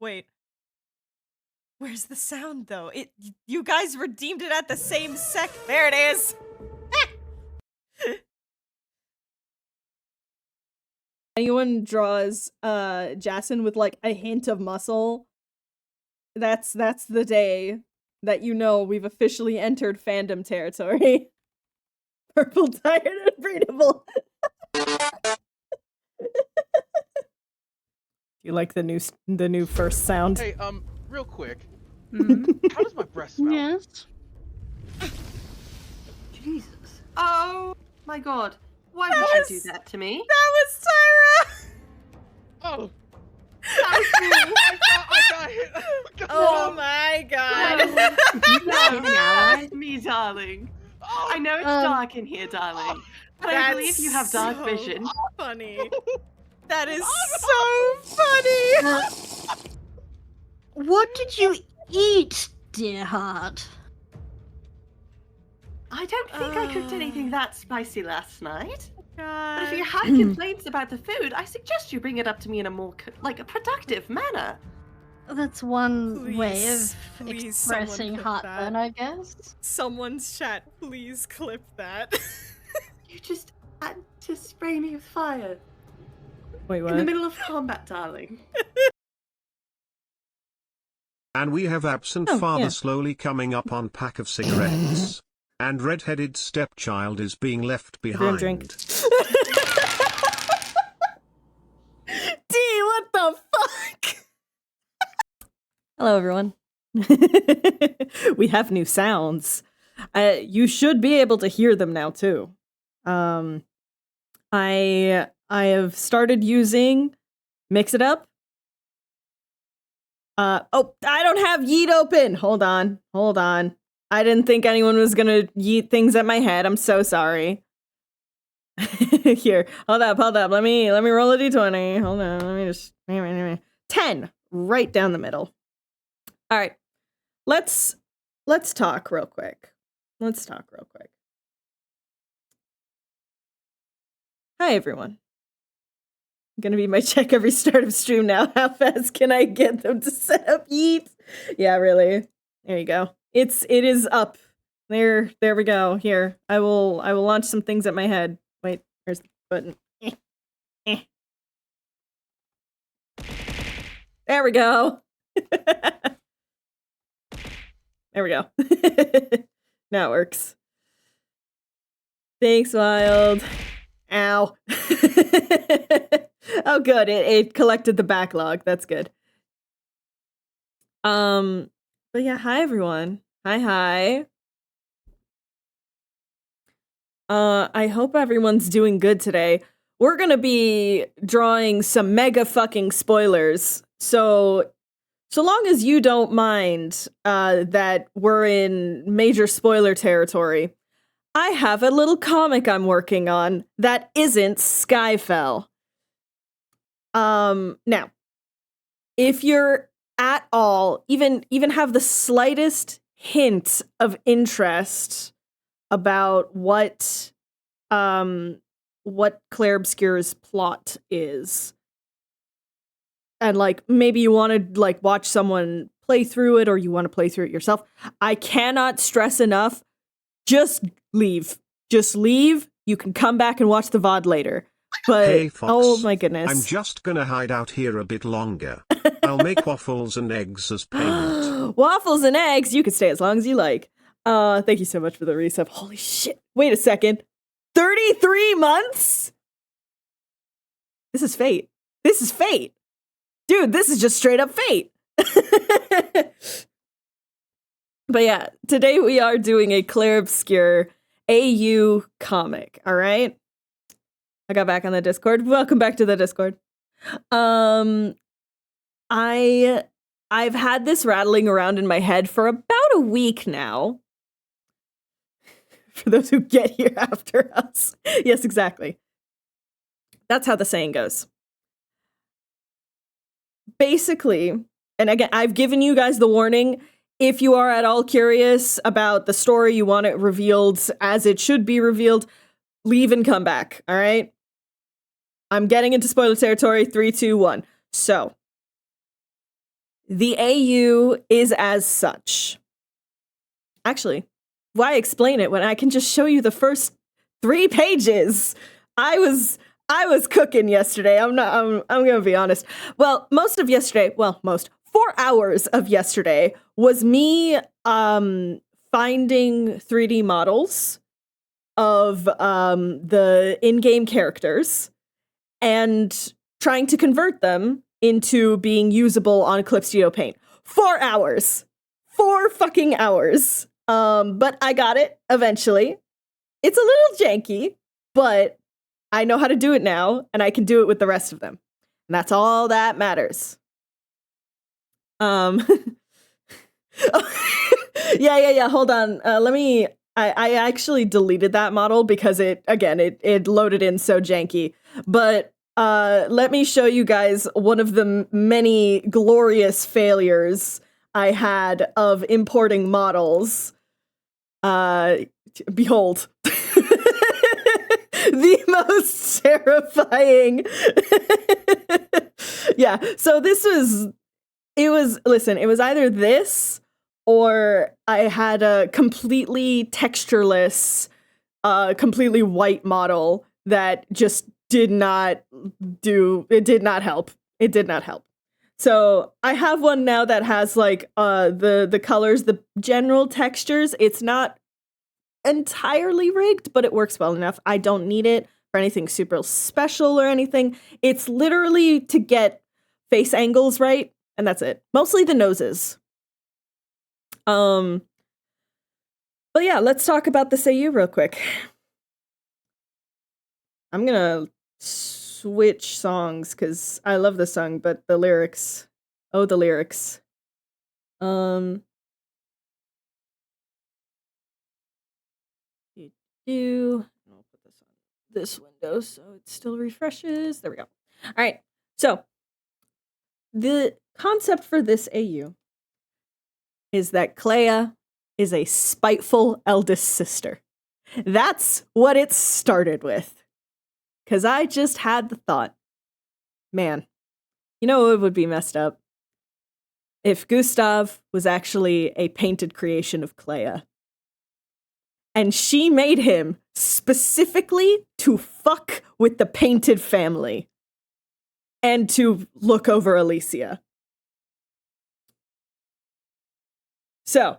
Wait. Where's the sound, though? You guys redeemed it at the same sec. There it is! Anyone draws Jason with like a hint of muscle, that's the day that you know we've officially entered fandom territory. Purple, tired, and breedable. You like the new first sound? Hey, real quick. Mm-hmm. How does my breath smell? Yes. Jesus. Oh my god. Why would you do that to me? That was Tyra! Oh, That was me. I got hit. Oh my god. No, it's me, darling. Oh, I know it's dark in here, darling. But I believe you have dark so vision. Funny. That is so funny. What did you eat, dear heart? I don't think I cooked anything that spicy last night. But if you God. have complaints about the food, I suggest you bring it up to me in a more, a productive manner. That's one way of Please, someone expressing clip heartburn, that. I guess. Someone's chat, please clip that. You just had to spray me with fire. Wait, In the middle of combat, darling. And we have absent father slowly coming up on pack of cigarettes. And red-headed stepchild is being left behind. Drink. D, what the fuck? Hello, everyone. We have new sounds. You should be able to hear them now, too. I have started using Mix It Up. Oh, I don't have Yeet open. Hold on. I didn't think anyone was gonna yeet things at my head. I'm so sorry. Here, hold up. Let me roll a d20. Hold on. Let me just 10 right down the middle. All right, let's talk real quick. Hi, everyone. Gonna be my check every start of stream now. How fast can I get them to set up Yeet? Yeah, really. There you go. It is up. There we go. Here. I will launch some things at my head. Wait, there's the button. There we go. There we go. Now it works. Thanks, Wild. Ow. Oh, good. It collected the backlog. That's good. But yeah, hi everyone. Hi. I hope everyone's doing good today. We're gonna be drawing some mega fucking spoilers. So long as you don't mind that we're in major spoiler territory, I have a little comic I'm working on that isn't Skyfell. Now, if you're at all, even have the slightest hint of interest about what Clair Obscur's plot is, and like maybe you want to like watch someone play through it, or you want to play through it yourself, I cannot stress enough, just leave. You can come back and watch the VOD later. But hey, Fox, oh my goodness. I'm just gonna hide out here a bit longer. I'll make waffles and eggs as payment. Waffles and eggs, you can stay as long as you like. Thank you so much for the resub. Holy shit. Wait a second. 33 months? This is fate. Dude, this is just straight up fate. But yeah, today we are doing a Clair Obscur AU comic, all right? I got back on the Discord. Welcome back to the Discord. I've had this rattling around in my head for about a week now. For those who get here after us. Yes, exactly. That's how the saying goes. Basically, and again, I've given you guys the warning. If you are at all curious about the story, you want it revealed as it should be revealed, leave and come back, all right? I'm getting into spoiler territory. 3, 2, 1. So, The AU is as such. Actually, why explain it when I can just show you the first 3 pages? I was cooking yesterday. I'm going to be honest. Well, most of yesterday, 4 hours of yesterday was me finding 3D models of the in-game characters and trying to convert them into being usable on Eclipse Geo Paint. 4 hours. 4 fucking hours. But I got it eventually. It's a little janky, but I know how to do it now, and I can do it with the rest of them. And that's all that matters. Yeah. Hold on. I actually deleted that model because it loaded in so janky. But let me show you guys one of the many glorious failures I had of importing models. Behold. The most terrifying. Yeah, so it was either this or I had a completely textureless, completely white model that just did not help. It did not help. So I have one now that has like the colors, the general textures. It's not entirely rigged, but it works well enough. I don't need it for anything super special or anything. It's literally to get face angles right, and that's it. Mostly the noses. But yeah, let's talk about this AU real quick. I'm gonna switch songs because I love the song, but the lyrics. Oh, the lyrics. I'll put this on this window so it still refreshes. There we go. All right. So the concept for this AU is that Clair is a spiteful eldest sister. That's what it started with. Because I just had the thought, man, you know it would be messed up? If Gustav was actually a painted creation of Clair. And she made him specifically to fuck with the painted family. And to look over Alicia. So,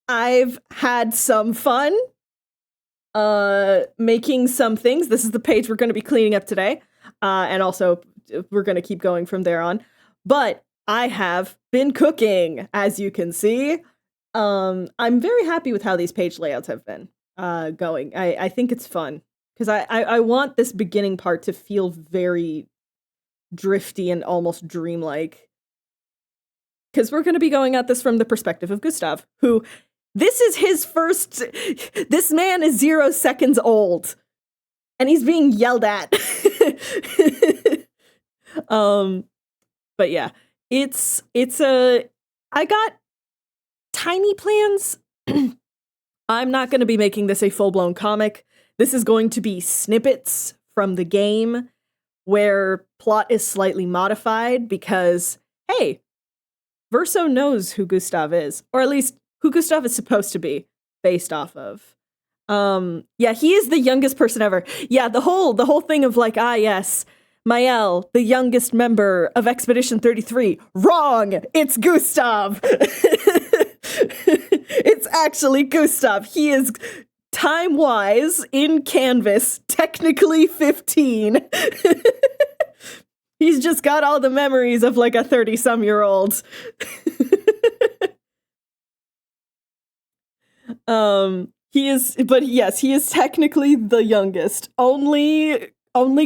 I've had some fun making some things. This is the page we're going to be cleaning up today. And also, we're going to keep going from there on. But I have been cooking, as you can see. I'm very happy with how these page layouts have been going. I think it's fun. Because I want this beginning part to feel very drifty and almost dreamlike. Because we're going to be going at this from the perspective of Gustav, who, this is his first, this man is 0 seconds old. And he's being yelled at. But yeah, I got tiny plans. I'm not going to be making this a full-blown comic. This is going to be snippets from the game where plot is slightly modified because, hey, Verso knows who Gustav is, or at least who Gustav is supposed to be based off of. Yeah, he is the youngest person ever. Yeah, the whole thing of like, yes, Mael, the youngest member of Expedition 33. Wrong! It's Gustav! It's actually Gustav. He is, time-wise, in Canvas, technically 15. He's just got all the memories of like a 30-some-year-old. He is technically the youngest. Only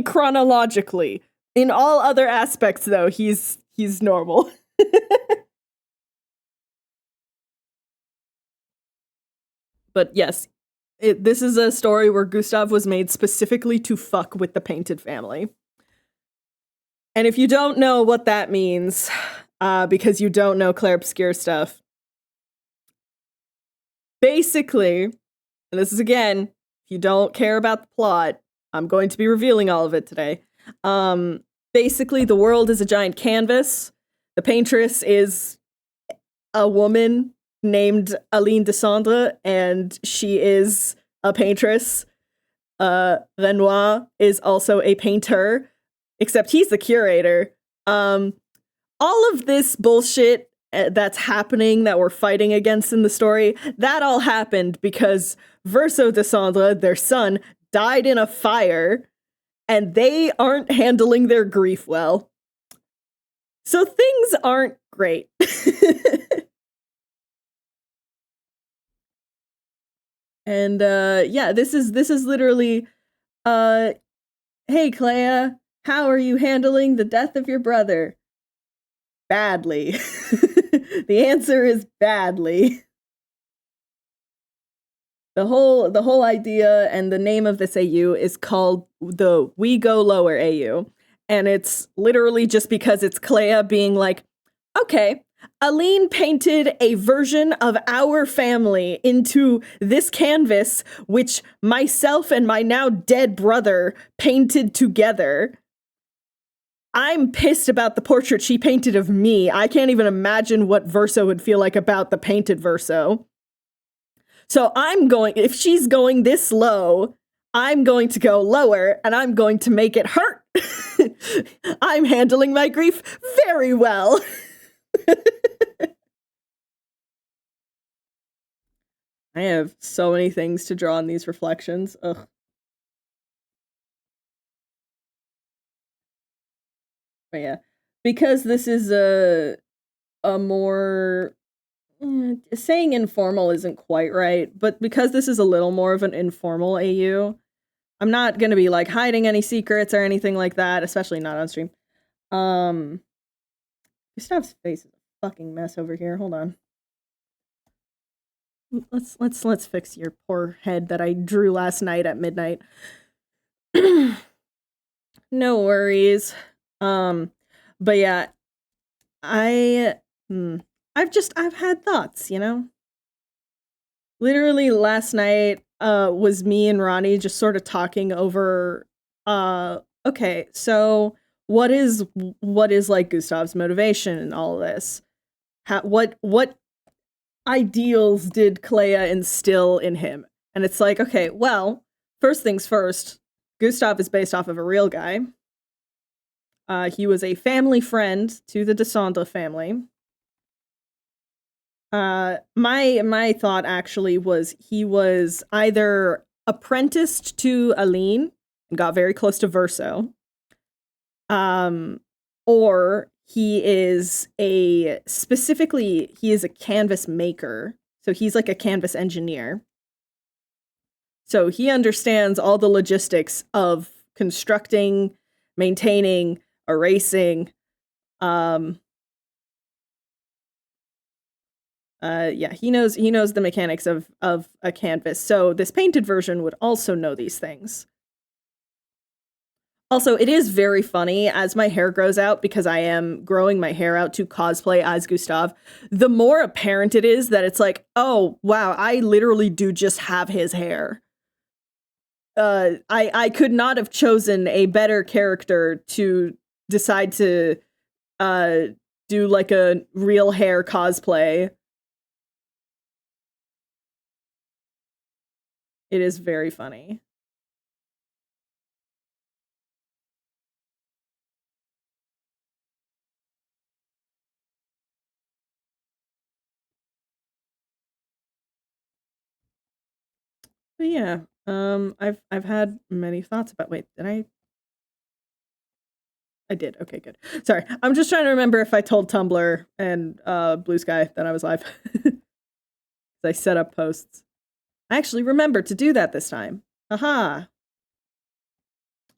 chronologically. In all other aspects, though, he's normal. But yes, this is a story where Gustav was made specifically to fuck with the painted family. And if you don't know what that means, because you don't know Clair Obscur stuff, basically, and this is again, if you don't care about the plot, I'm going to be revealing all of it today. basically the world is a giant canvas. The paintress is a woman named Aline Descendre, and she is a paintress. Renoir is also a painter, except he's the curator. All of this bullshit that's happening that we're fighting against in the story, that all happened because Verso Descendre, their son, died in a fire, and they aren't handling their grief well. So things aren't great. And yeah, this is literally hey Claire, how are you handling the death of your brother? Badly. The answer is badly. The whole idea and the name of this AU is called the We Go Lower AU. And it's literally just because it's Clea being like, okay, Aline painted a version of our family into this canvas, which myself and my now dead brother painted together. I'm pissed about the portrait she painted of me. I can't even imagine what Verso would feel like about the painted Verso. So if she's going this low, I'm going to go lower, and I'm going to make it hurt. I'm handling my grief very well. I have so many things to draw in these reflections. Ugh. But yeah, because this is a more saying informal isn't quite right, but because this is a little more of an informal AU, I'm not gonna be like hiding any secrets or anything like that, especially not on stream. Gustav's face is a fucking mess over here. Hold on. Let's fix your poor head that I drew last night at midnight. No worries. But yeah, I've had thoughts, you know? Literally last night was me and Ronnie just sort of talking over okay, so what is like Gustav's motivation in all of this? What ideals did Clea instill in him? And it's like, okay, well, first things first, Gustav is based off of a real guy. He was a family friend to the Descendre family. My thought actually was he was either apprenticed to Aline and got very close to Verso, or he is a canvas maker. So he's like a canvas engineer. So he understands all the logistics of constructing, maintaining, erasing, yeah, he knows the mechanics of a canvas. So this painted version would also know these things. Also, it is very funny as my hair grows out, because I am growing my hair out to cosplay as Gustav. The more apparent it is that it's like, oh wow, I literally do just have his hair. I could not have chosen a better character to decide to do like a real hair cosplay. It is very funny. But yeah, I've had many thoughts about. Wait, did I? I did. Okay, good. Sorry, I'm just trying to remember if I told Tumblr and Blue Sky that I was live. I set up posts. I actually remembered to do that this time. Aha.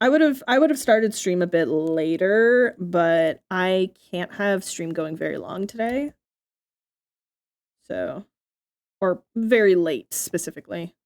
I would have started stream a bit later, but I can't have stream going very long today. So, or very late specifically.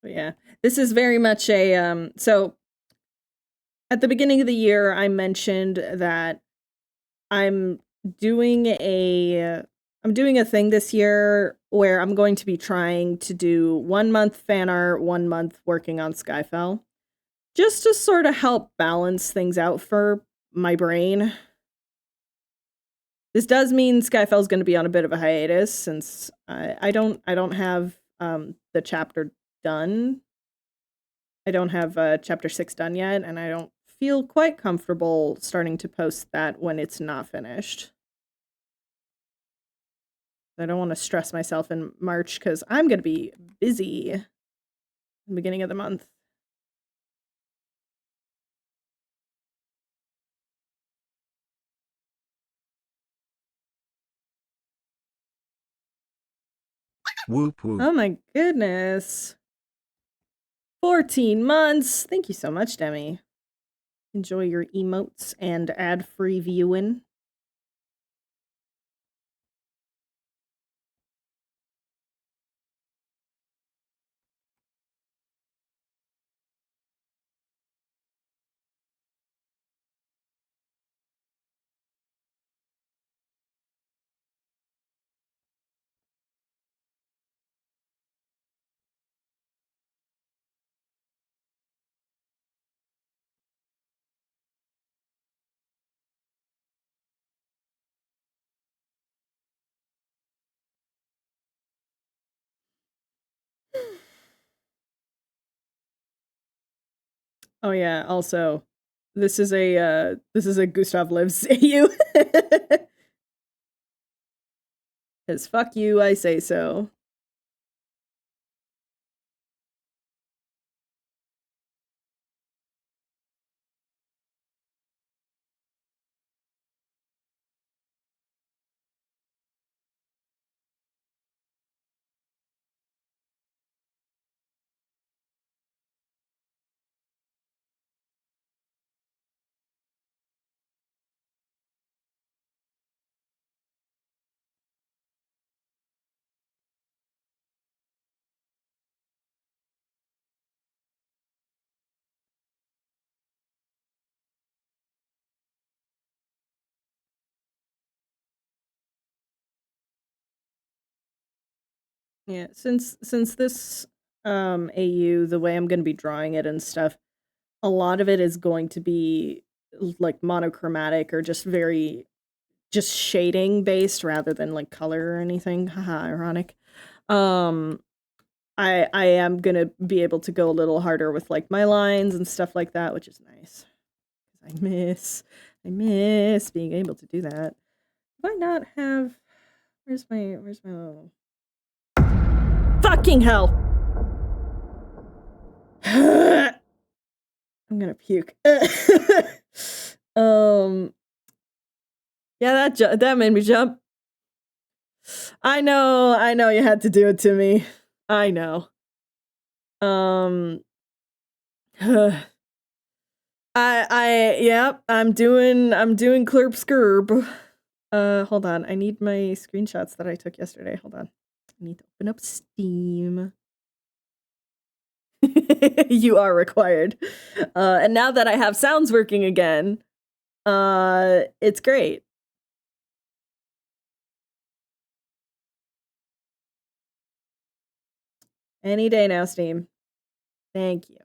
But yeah, this is very much a so at the beginning of the year I mentioned that I'm doing a thing this year where I'm going to be trying to do 1 month fan art, 1 month working on Skyfell, just to sort of help balance things out for my brain. This does mean Skyfell's going to be on a bit of a hiatus since I don't have the chapter done. I don't have chapter 6 done yet, and I don't feel quite comfortable starting to post that when it's not finished. I don't want to stress myself in March because I'm going to be busy in the beginning of the month. Whoop whoop. Oh my goodness. 14 months. Thank you so much, Demi. Enjoy your emotes and ad-free viewing. Oh yeah, also, this is a Gustav Lives AU. Cause fuck you, I say so. Yeah, since this AU, the way I'm going to be drawing it and stuff, a lot of it is going to be like monochromatic or just shading based rather than like color or anything. Haha, ironic. I am going to be able to go a little harder with like my lines and stuff like that, which is nice. I miss being able to do that. Do I not have where's my little fucking hell. I'm gonna puke. Yeah, that made me jump. I know you had to do it to me. I know. I'm doing Clair Obscur. Hold on. I need my screenshots that I took yesterday. Hold on. I need to open up Steam. You are required. And now that I have sounds working again, it's great. Any day now, Steam. Thank you.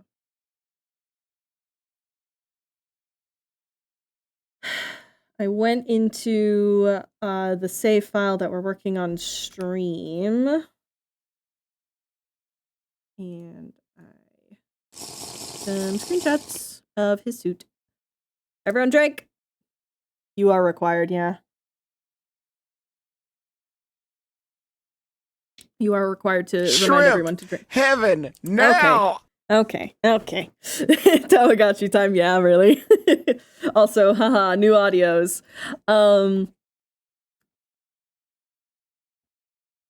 I went into the save file that we're working on stream. And some screenshots of his suit. Everyone drink. You are required, yeah. You are required to remind everyone to drink. Heaven now. Okay. Tamagotchi time, yeah, really. Also, haha, new audios.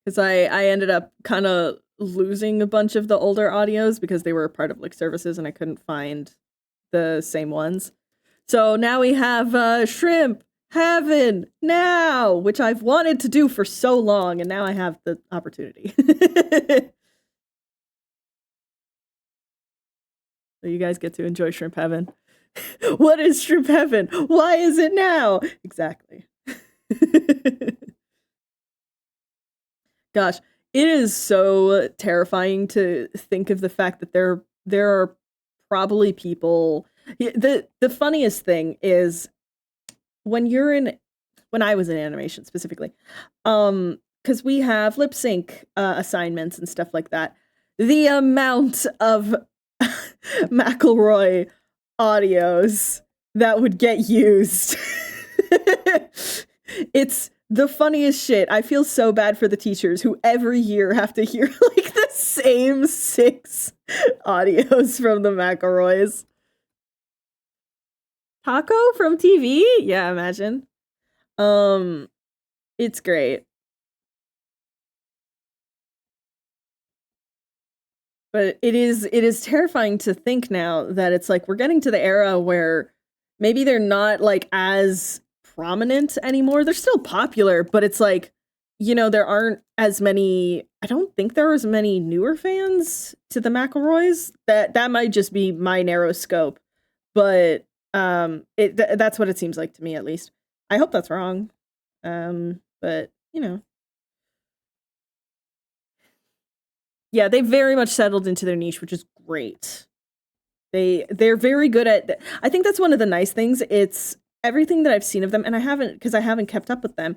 Because I ended up kind of losing a bunch of the older audios because they were part of like services and I couldn't find the same ones. So now we have Shrimp Heaven Now, which I've wanted to do for so long, and now I have the opportunity. So you guys get to enjoy Shrimp Heaven. What is Shrimp Heaven? Why is it now? Exactly. Gosh, it is so terrifying to think of the fact that there are probably people. The funniest thing is when I was in animation specifically, because we have lip sync assignments and stuff like that. The amount of McElroy audios that would get used. It's the funniest shit. I feel so bad for the teachers who every year have to hear like the same 6 audios from the McElroys. Taco from TV? Yeah, imagine. It's great. But it is terrifying to think now that it's like we're getting to the era where maybe they're not like as prominent anymore. They're still popular, but it's like, you know, there aren't as many. I don't think there are as many newer fans to the McElroys. That might just be my narrow scope, but that's what it seems like to me, at least. I hope that's wrong, but you know. Yeah, they very much settled into their niche, which is great. They're very good at. I think that's one of the nice things. It's everything that I've seen of them, and I haven't kept up with them.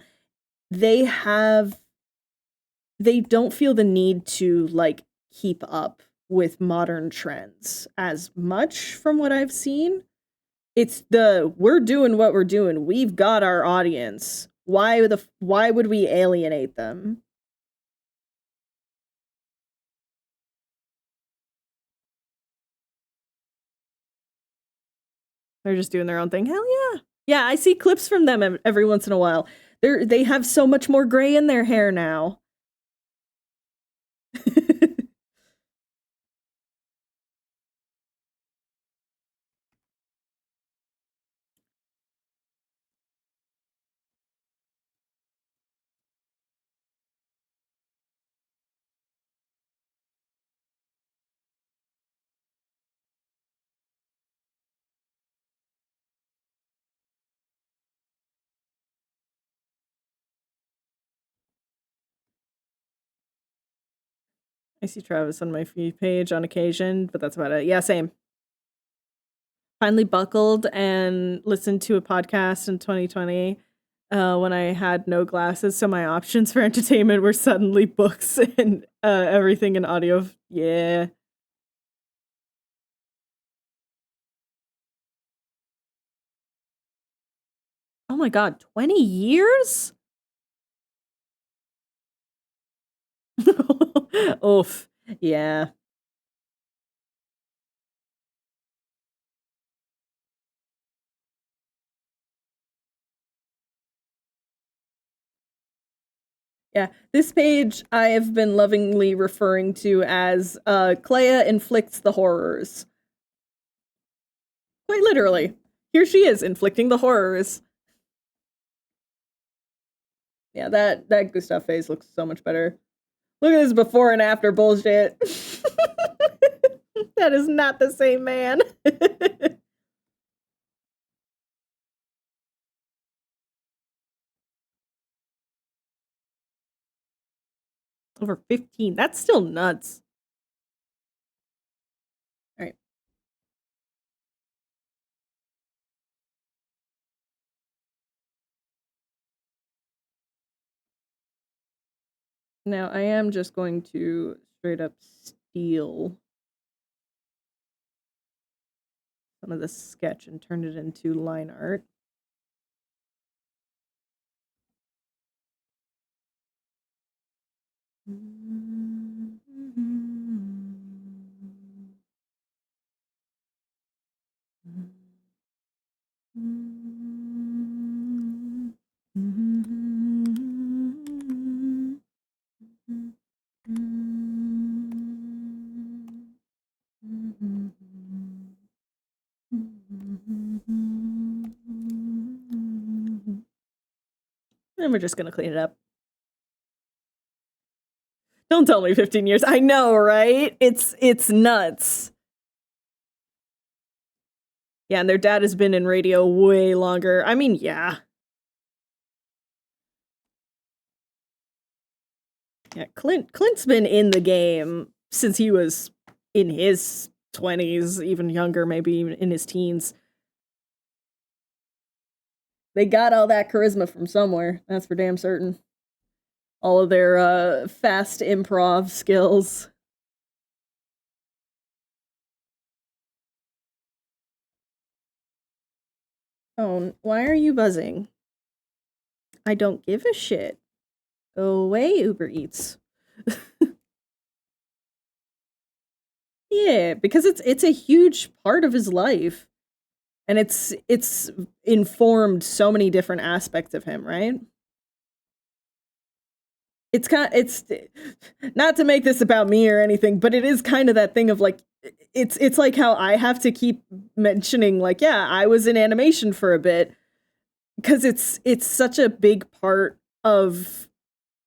They don't feel the need to like keep up with modern trends as much from what I've seen. It's we're doing what we're doing. We've got our audience. Why would we alienate them? They're just doing their own thing. Hell yeah. Yeah, I see clips from them every once in a while. They have so much more gray in their hair now. I see Travis on my feed page on occasion, but that's about it. Yeah, same. Finally buckled and listened to a podcast in 2020 when I had no glasses, so my options for entertainment were suddenly books and everything in audio. Yeah. Oh my god, 20 years? Oof. Yeah. Yeah, this page I have been lovingly referring to as Clea inflicts the horrors. Quite literally. Here she is, inflicting the horrors. Yeah, that Gustav face looks so much better. Look at this before and after bullshit. That is not the same man. Over 15. That's still nuts. All right. Now I am just going to straight up steal some of this sketch and turn it into line art. And we're just gonna clean it up. Don't tell me 15 years. I know, right? It's nuts. Yeah, and their dad has been in radio way longer. I mean, yeah. Yeah, Clint's been in the game since he was in his 20s, even younger, maybe even in his teens. They got all that charisma from somewhere, that's for damn certain. All of their fast improv skills. Oh, why are you buzzing? I don't give a shit. Go away, Uber Eats. Yeah, because it's a huge part of his life. And it's informed so many different aspects of him, right? It's not to make this about me or anything, but it is kind of that thing of like it's like how I have to keep mentioning like, yeah, I was in animation for a bit because it's such a big part of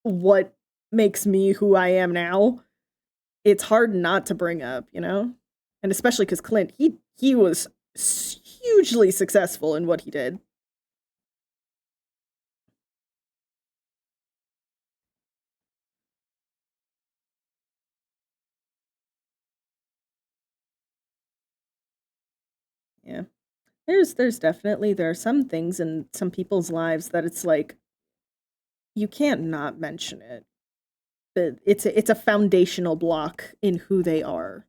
what makes me who I am now. It's hard not to bring up, you know? And especially cuz Clint, he was hugely successful in what he did. Yeah. There's definitely there are some things in some people's lives that it's like you can't not mention it. But it's a foundational block in who they are.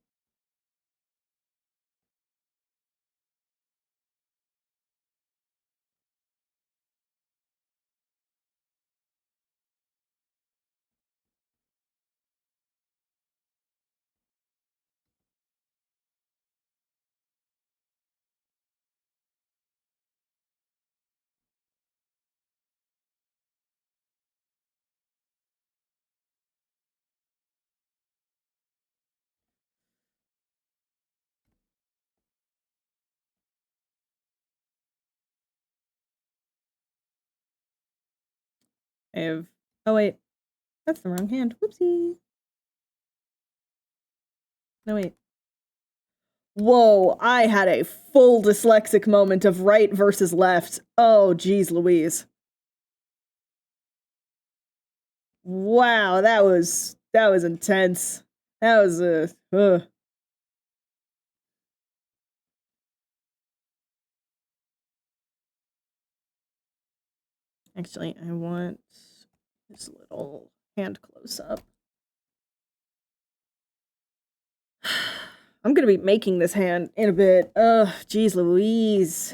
I have oh wait, that's the wrong hand. Whoopsie. No wait. Whoa, I had a full dyslexic moment of right versus left. Oh, geez, Louise. Wow, that was intense. That was Actually, I want this little hand close up. I'm gonna be making this hand in a bit. Ugh, geez Louise.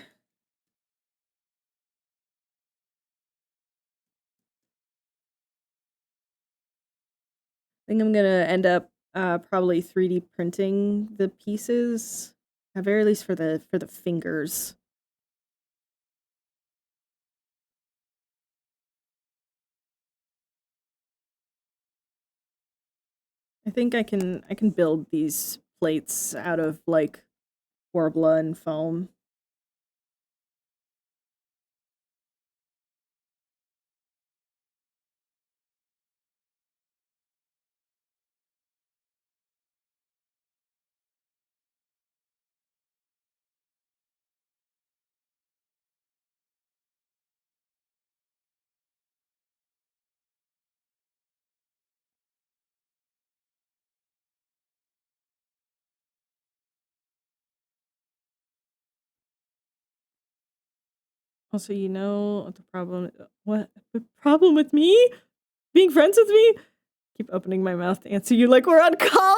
I think I'm gonna end up probably 3D printing the pieces, at very least for the fingers. I think I can build these plates out of like Worbla and foam. Also, you know the problem. What the problem with me? Being friends with me? Keep opening my mouth to answer you like we're on call.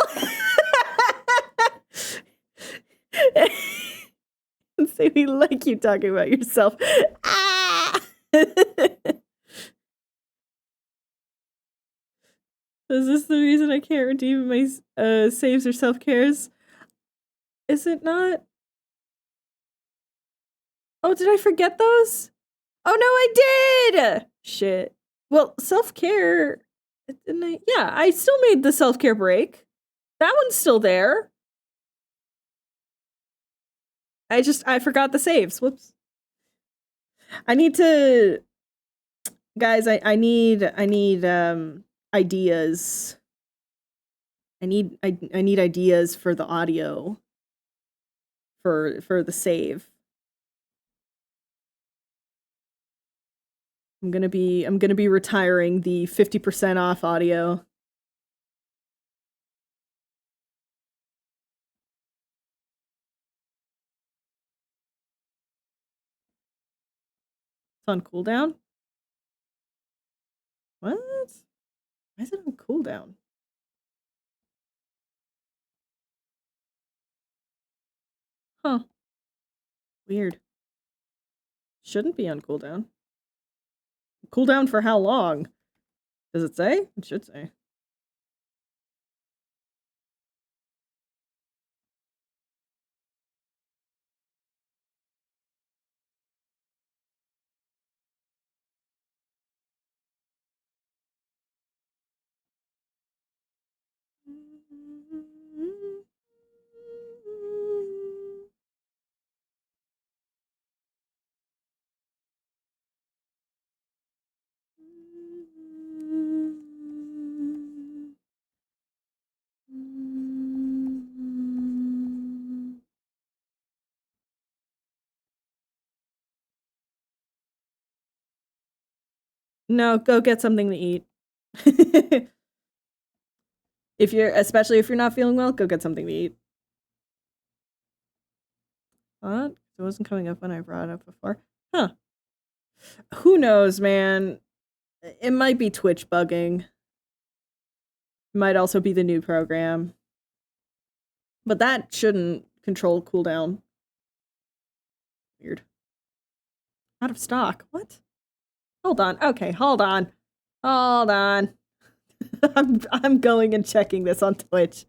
And say we like you talking about yourself. Ah! Is this the reason I can't redeem my saves or self-cares? Is it not? Oh, did I forget those? Oh no, I did! Shit. Well, self-care, didn't I? Yeah, I still made the self-care break. That one's still there. I forgot the saves. Whoops. I need to, guys, I need ideas. I need ideas for the audio for the save. I'm gonna be retiring the 50% off audio. It's on cooldown? What? Why is it on cooldown? Huh. Weird. Shouldn't be on cooldown. Cooldown for how long? Does it say? It should say. No, go get something to eat. Especially if you're not feeling well, go get something to eat. What? It wasn't coming up when I brought it up before. Huh. Who knows, man? It might be Twitch bugging. It might also be the new program. But that shouldn't control cooldown. Weird. Out of stock. What? Hold on. Okay, hold on. Hold on. I'm going and checking this on Twitch.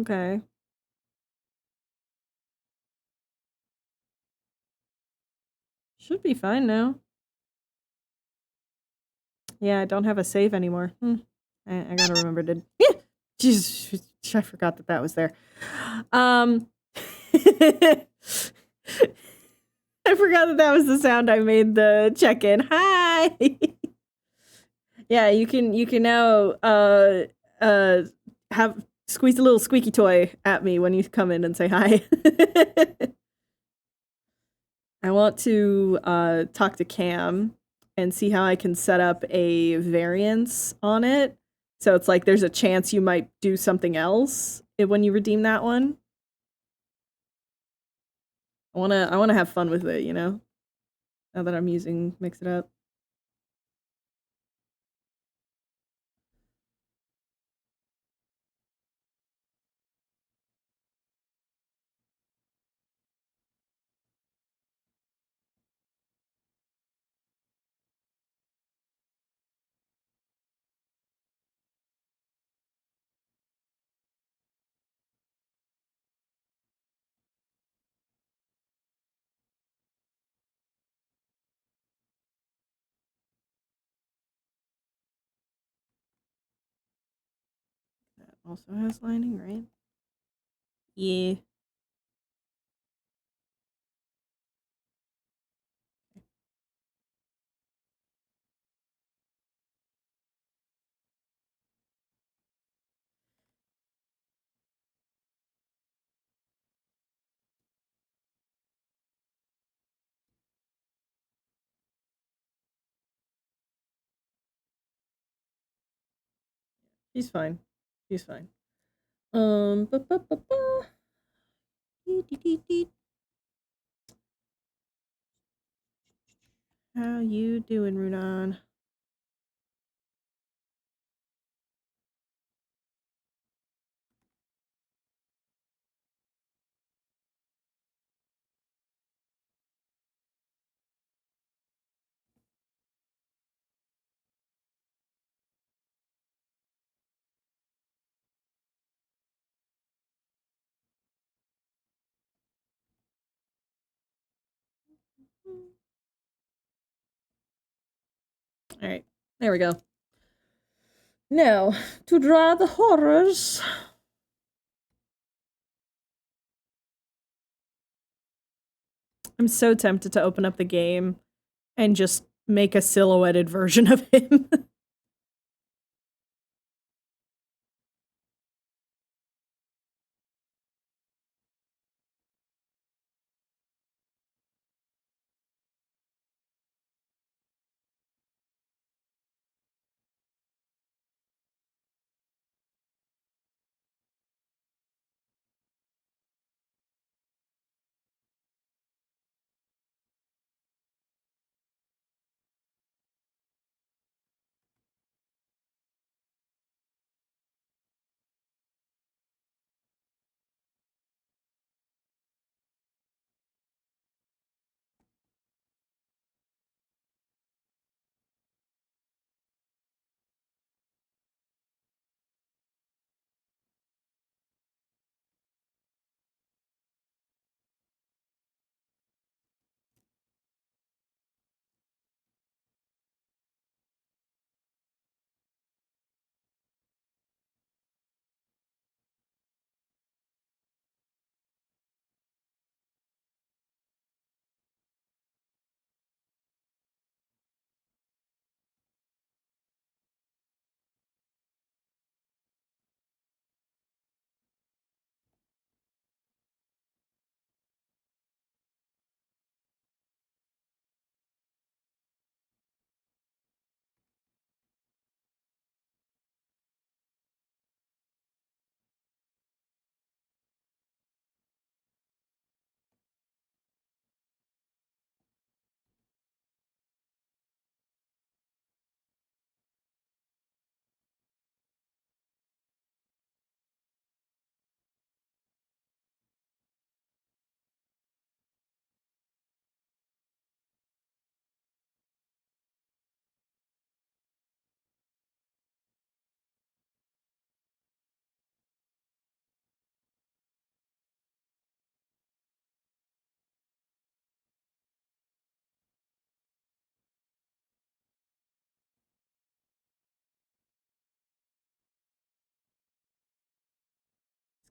Okay. Should be fine now. Yeah, I don't have a save anymore. I gotta remember to... Yeah! Jesus, I forgot that was there. I forgot that was the sound I made the check-in. Hi! Yeah, you can now squeeze a little squeaky toy at me when you come in and say hi. I want to talk to Cam and see how I can set up a variance on it. So it's like there's a chance you might do something else when you redeem that one. I wanna have fun with it, you know? Now that I'm using Mix It Up. That also has lining, right? Yeah. She's fine. She's fine. Ba, ba, ba, ba. How you doing, Runan? All right, there we go. Now, to draw the horrors. I'm so tempted to open up the game and just make a silhouetted version of him.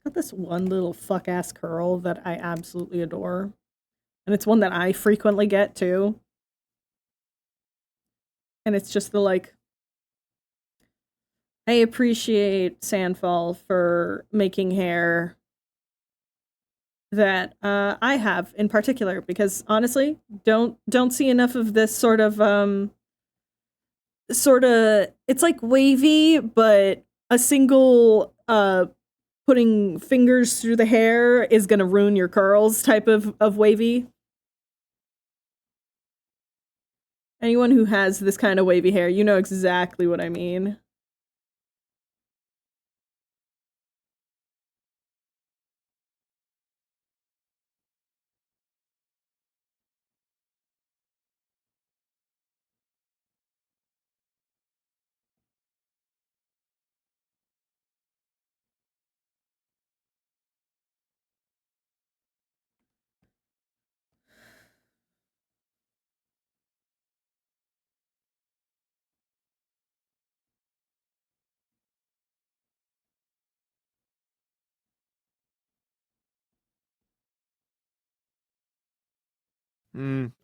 Got this one little fuck ass curl that I absolutely adore. And it's one that I frequently get too. And it's just the like, I appreciate Sandfall for making hair that I have in particular, because honestly, don't see enough of this sort of it's like wavy, but a single putting fingers through the hair is gonna ruin your curls type of wavy. Anyone who has this kind of wavy hair, you know exactly what I mean.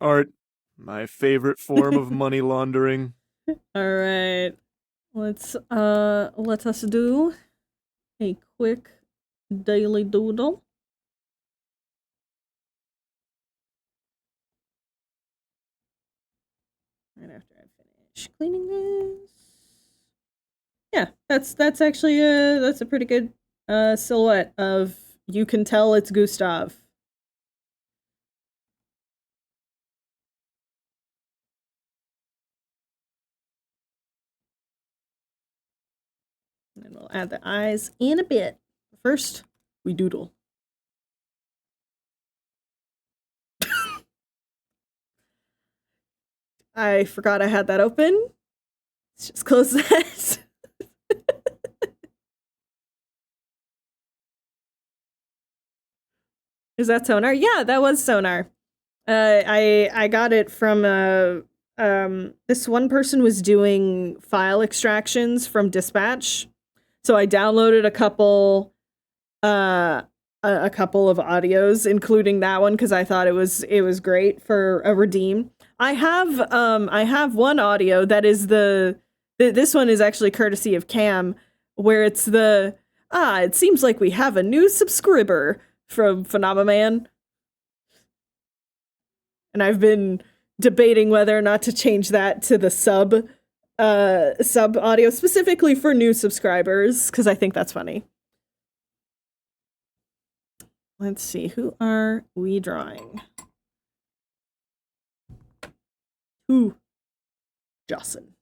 Art, my favorite form of money laundering. All right. Let us do a quick daily doodle. Right after I finish cleaning this. Yeah, that's actually that's a pretty good silhouette of, you can tell it's Gustav. And then we'll add the eyes in a bit. First, we doodle. I forgot I had that open. Let's just close that. Is that Sonar? Yeah, that was Sonar. I got it from this one person was doing file extractions from Dispatch. So I downloaded a couple of audios, including that one, because I thought it was great for a redeem. I have one audio that is this one is actually courtesy of Cam, where it's it seems like we have a new subscriber from Phenomenon. And I've been debating whether or not to change that to the sub audio specifically for new subscribers, because I think that's funny. Let's see, who are we drawing? Ooh. Jocelyn.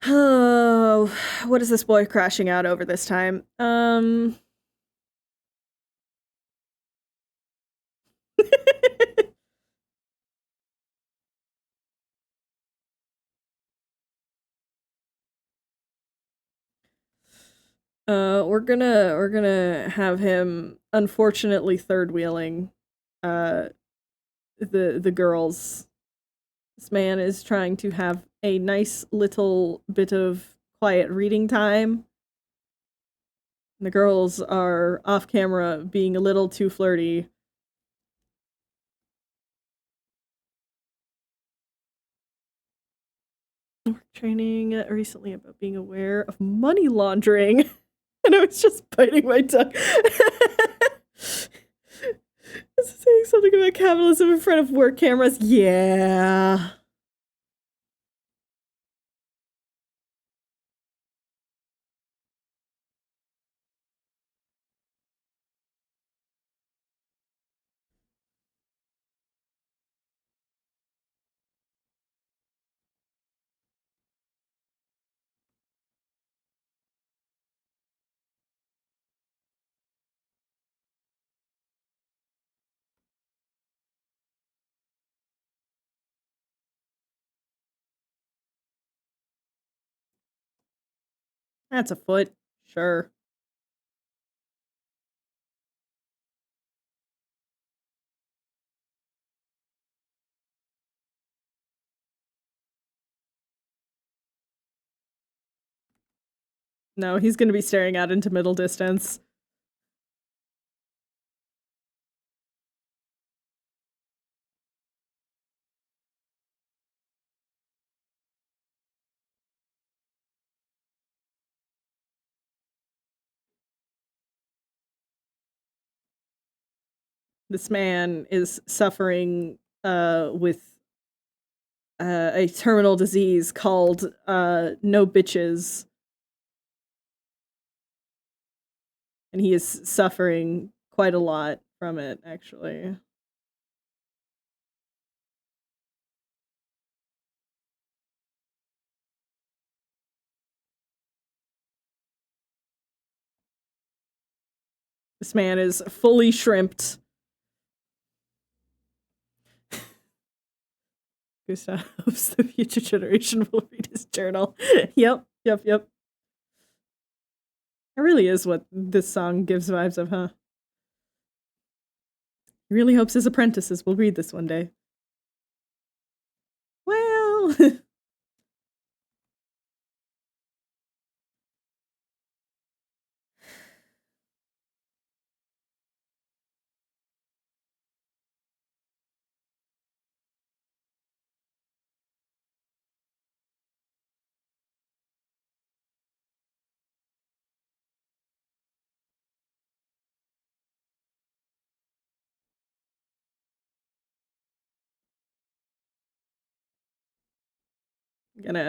Oh, what is this boy crashing out over this time? We're gonna have him unfortunately third wheeling the girls. This man is trying to have a nice little bit of quiet reading time. The girls are off camera being a little too flirty. Work training recently about being aware of money laundering. And I was just biting my tongue. Saying something about capitalism in front of work cameras. Yeah. That's a foot. Sure. No, he's going to be staring out into middle distance. This man is suffering with a terminal disease called no bitches. And he is suffering quite a lot from it, actually. This man is fully shrimped. Gustav hopes the future generation will read his journal. Yep. It really is what this song gives vibes of, huh? He really hopes his apprentices will read this one day. Well...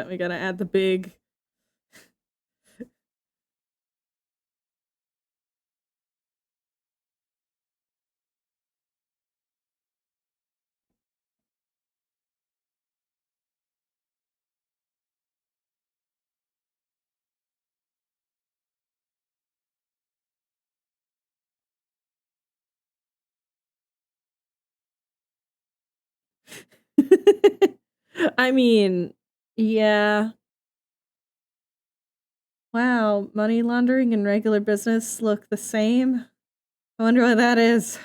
we gotta add the big... I mean, yeah. Wow, money laundering and regular business look the same? I wonder what that is.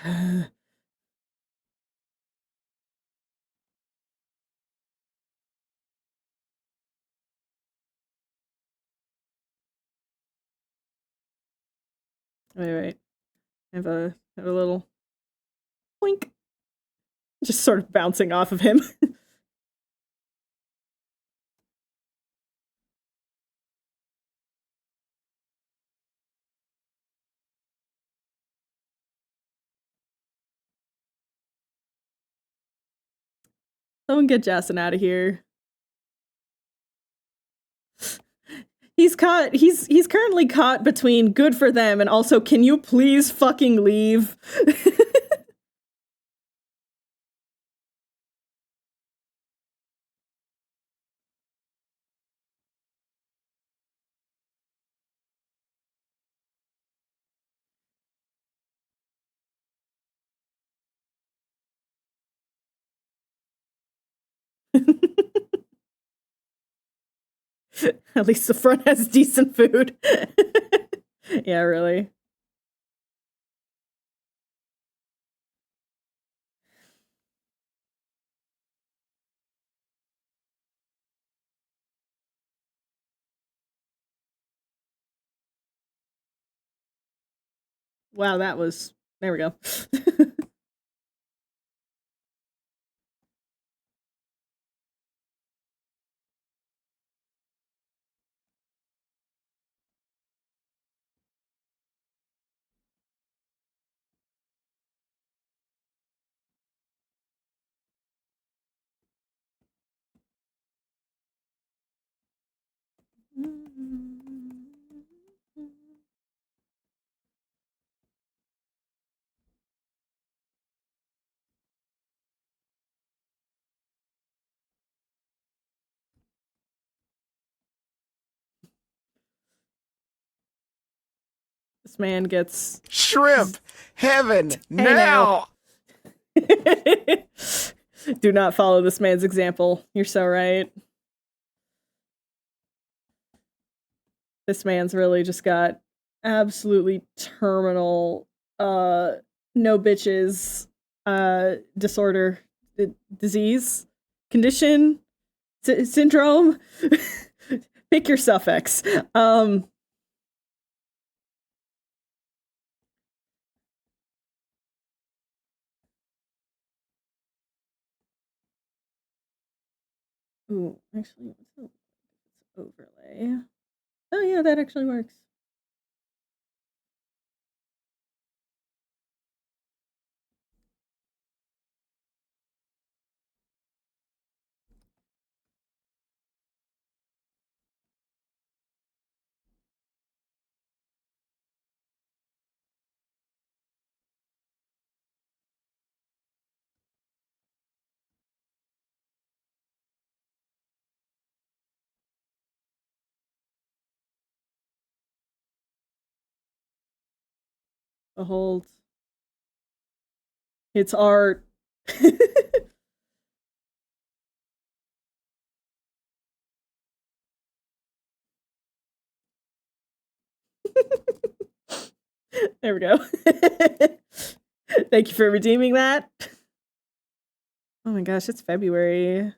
Wait. I have a little... Boink. Just sort of bouncing off of him. Someone get Jason out of here. He's currently caught between good for them and also can you please fucking leave? At least the front has decent food. Yeah, really. Wow, that was... There we go. This man gets... Shrimp! Heaven! Hey, Now! Do not follow this man's example. You're so right. This man's really just got absolutely terminal no bitches disorder, disease, condition, syndrome. Pick your suffix. Ooh, actually, what's the overlay? Oh yeah, that actually works. Behold. It's art. There we go. Thank you for redeeming that. Oh my gosh, it's February.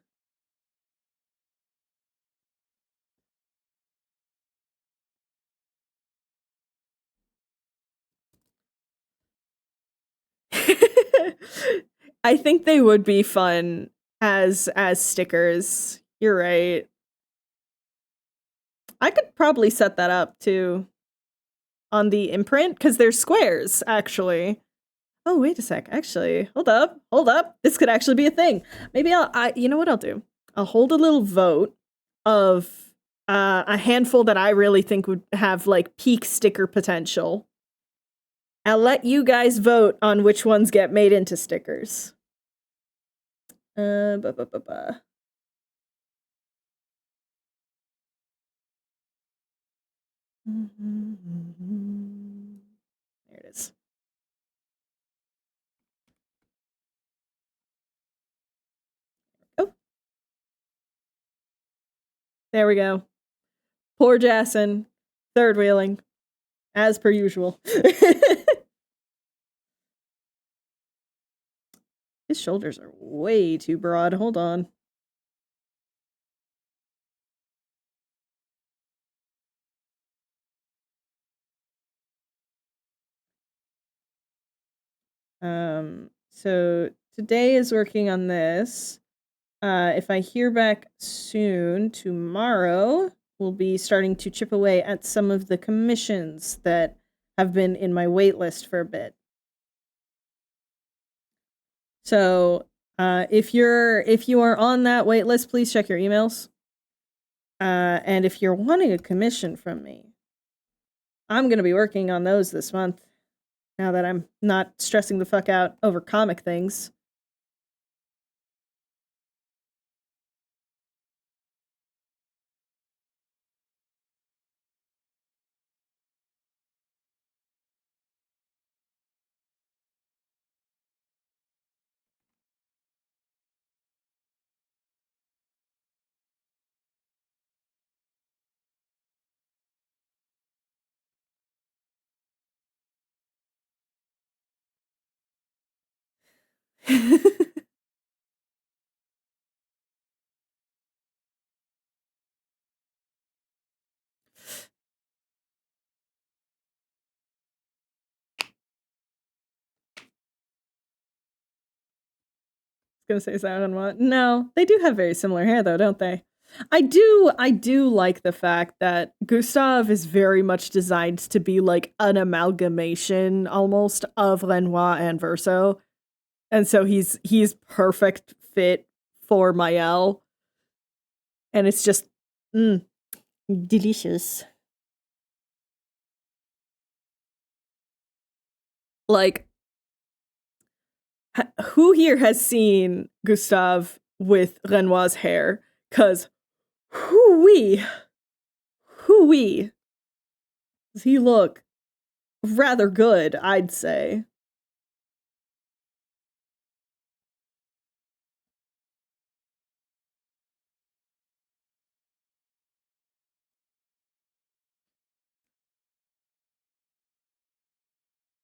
I think they would be fun as stickers. You're right. I could probably set that up too on the imprint because they're squares actually. Oh, wait a sec. Actually, hold up. Hold up. This could actually be a thing. Maybe you know what I'll do? I'll hold a little vote of a handful that I really think would have like peak sticker potential. I'll let you guys vote on which ones get made into stickers. There it is. Oh. There we go. Poor Jason. Third wheeling. As per usual. His shoulders are way too broad. Hold on. So today is working on this. If I hear back soon, tomorrow we'll be starting to chip away at some of the commissions that have been in my wait list for a bit. So, if you are on that wait list, please check your emails. And if you're wanting a commission from me, I'm gonna be working on those this month. Now that I'm not stressing the fuck out over comic things. Gonna say sound on what? No, they do have very similar hair though, don't they? I do like the fact that Gustave is very much designed to be like an amalgamation almost of Lenoir and Verso. And so he's perfect fit for Mael. And it's just delicious. Like, who here has seen Gustave with Renoir's hair? Cause hoo-wee, does he look rather good, I'd say.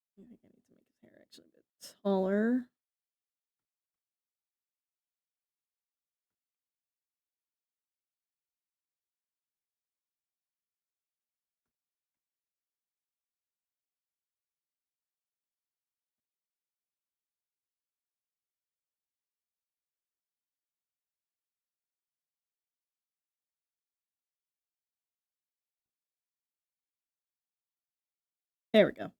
I think I need to make his hair actually a bit taller. There we go.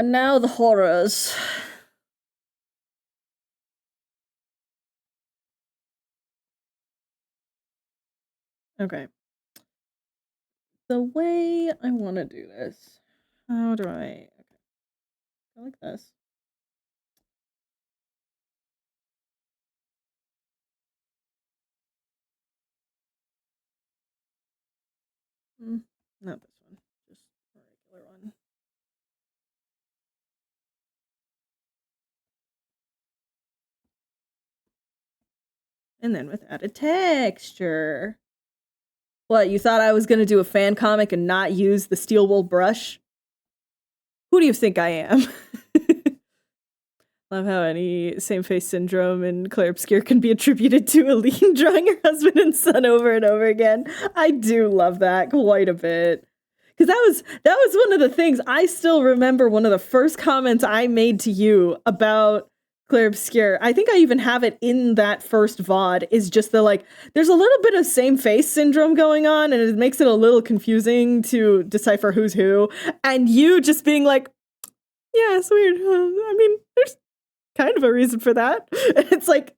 And now the horrors. Okay. The way I want to do this. How do I... Okay. Go like this. Not this one. Just a regular one. And then with added texture. What, you thought I was going to do a fan comic and not use the steel wool brush? Who do you think I am? Love how any same face syndrome in Clair Obscur can be attributed to Aline drawing her husband and son over and over again. I do love that quite a bit. Because that was one of the things. I still remember one of the first comments I made to you about Clair Obscur. I think I even have it in that first VOD, is just the like, there's a little bit of same face syndrome going on, and it makes it a little confusing to decipher who's who. And you just being like, yeah, it's weird. I mean, there's kind of a reason for that. And it's like,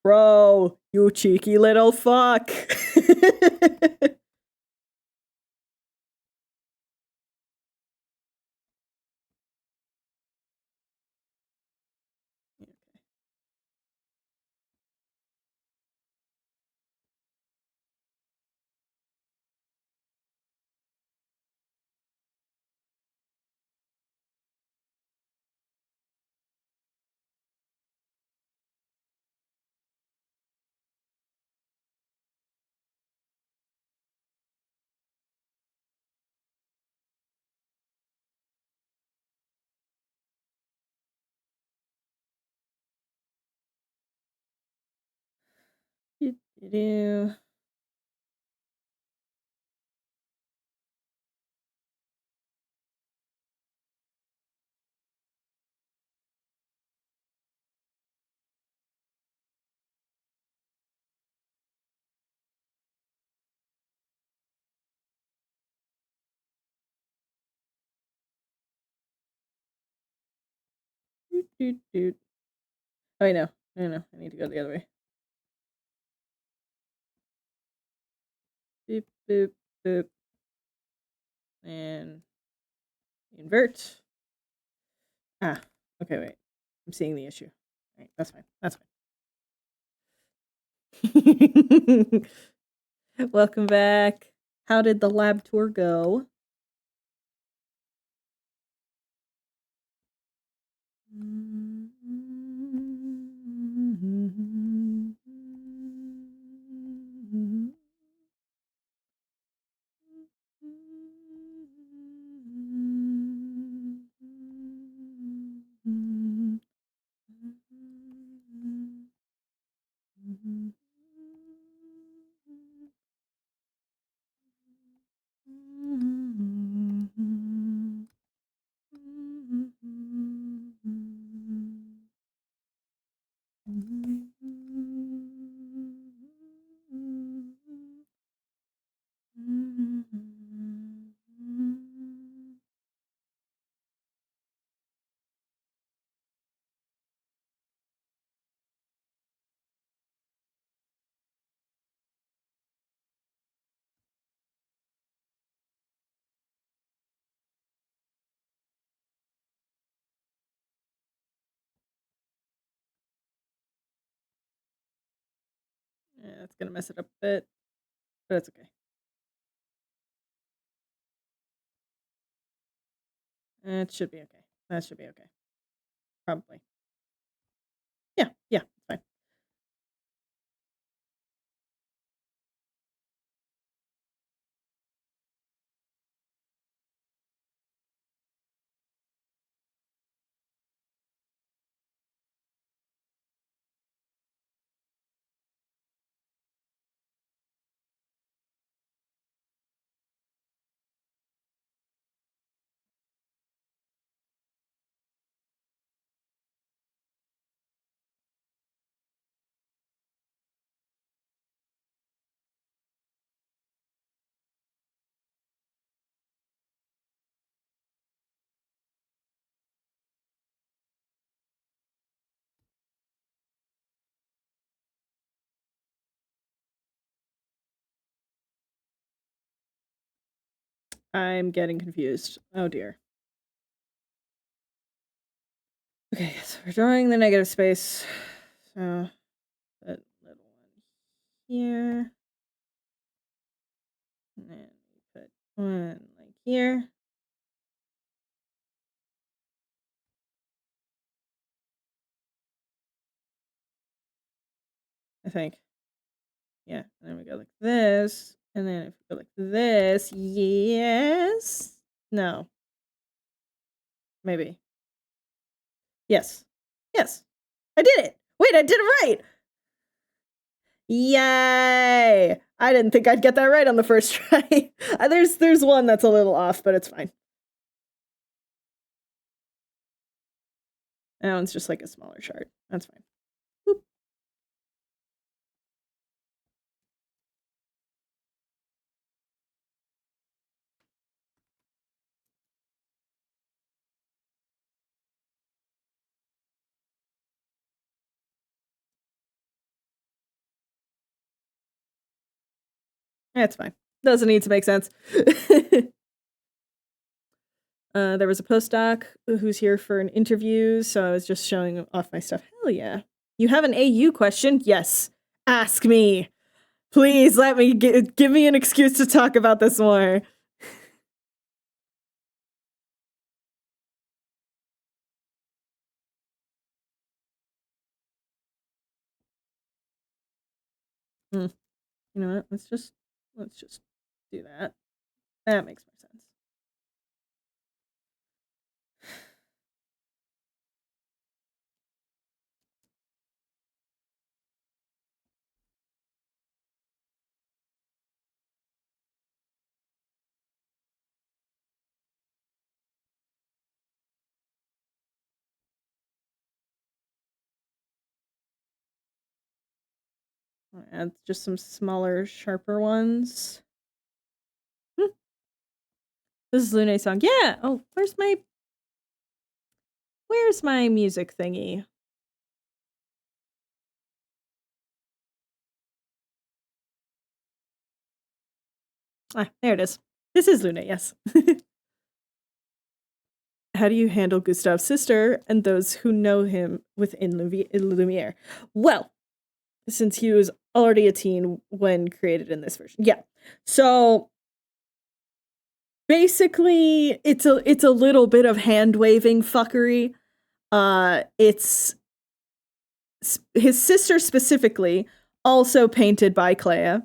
bro, you cheeky little fuck. Do. doot. Oh, wait, no. No. I need to go the other way. Boop, boop, boop. And invert. Ah, okay, wait. I'm seeing the issue. All right, that's fine. That's fine. Welcome back. How did the lab tour go? Yeah, that's gonna mess it up a bit, but it's okay. It should be okay. That should be okay. Probably. Yeah, it's fine. I'm getting confused. Oh dear. Okay, so we're drawing the negative space. So that little one here. And then we put one like here. I think. Yeah, and then we go like this. And then if we go like this, yes. No. Maybe. Yes. Yes. I did it. Wait, I did it right. Yay! I didn't think I'd get that right on the first try. There's one that's a little off, but it's fine. That one's just like a smaller chart. That's fine. Boop. That's fine. Doesn't need to make sense. There was a postdoc who's here for an interview, so I was just showing off my stuff. Hell yeah. You have an AU question? Yes. Ask me. Please let me give me an excuse to talk about this more. You know what? Let's just do that. That makes more sense. I'll add just some smaller, sharper ones. This is Lune's song. Yeah. Oh, where's my Where's my music thingy? Ah, there it is. This is Luna, yes. How do you handle Gustav's sister and those who know him within Lumiere? Well, since he was already a teen when created in this version. Yeah. So basically it's a little bit of hand-waving fuckery. It's his sister specifically, also painted by Clair,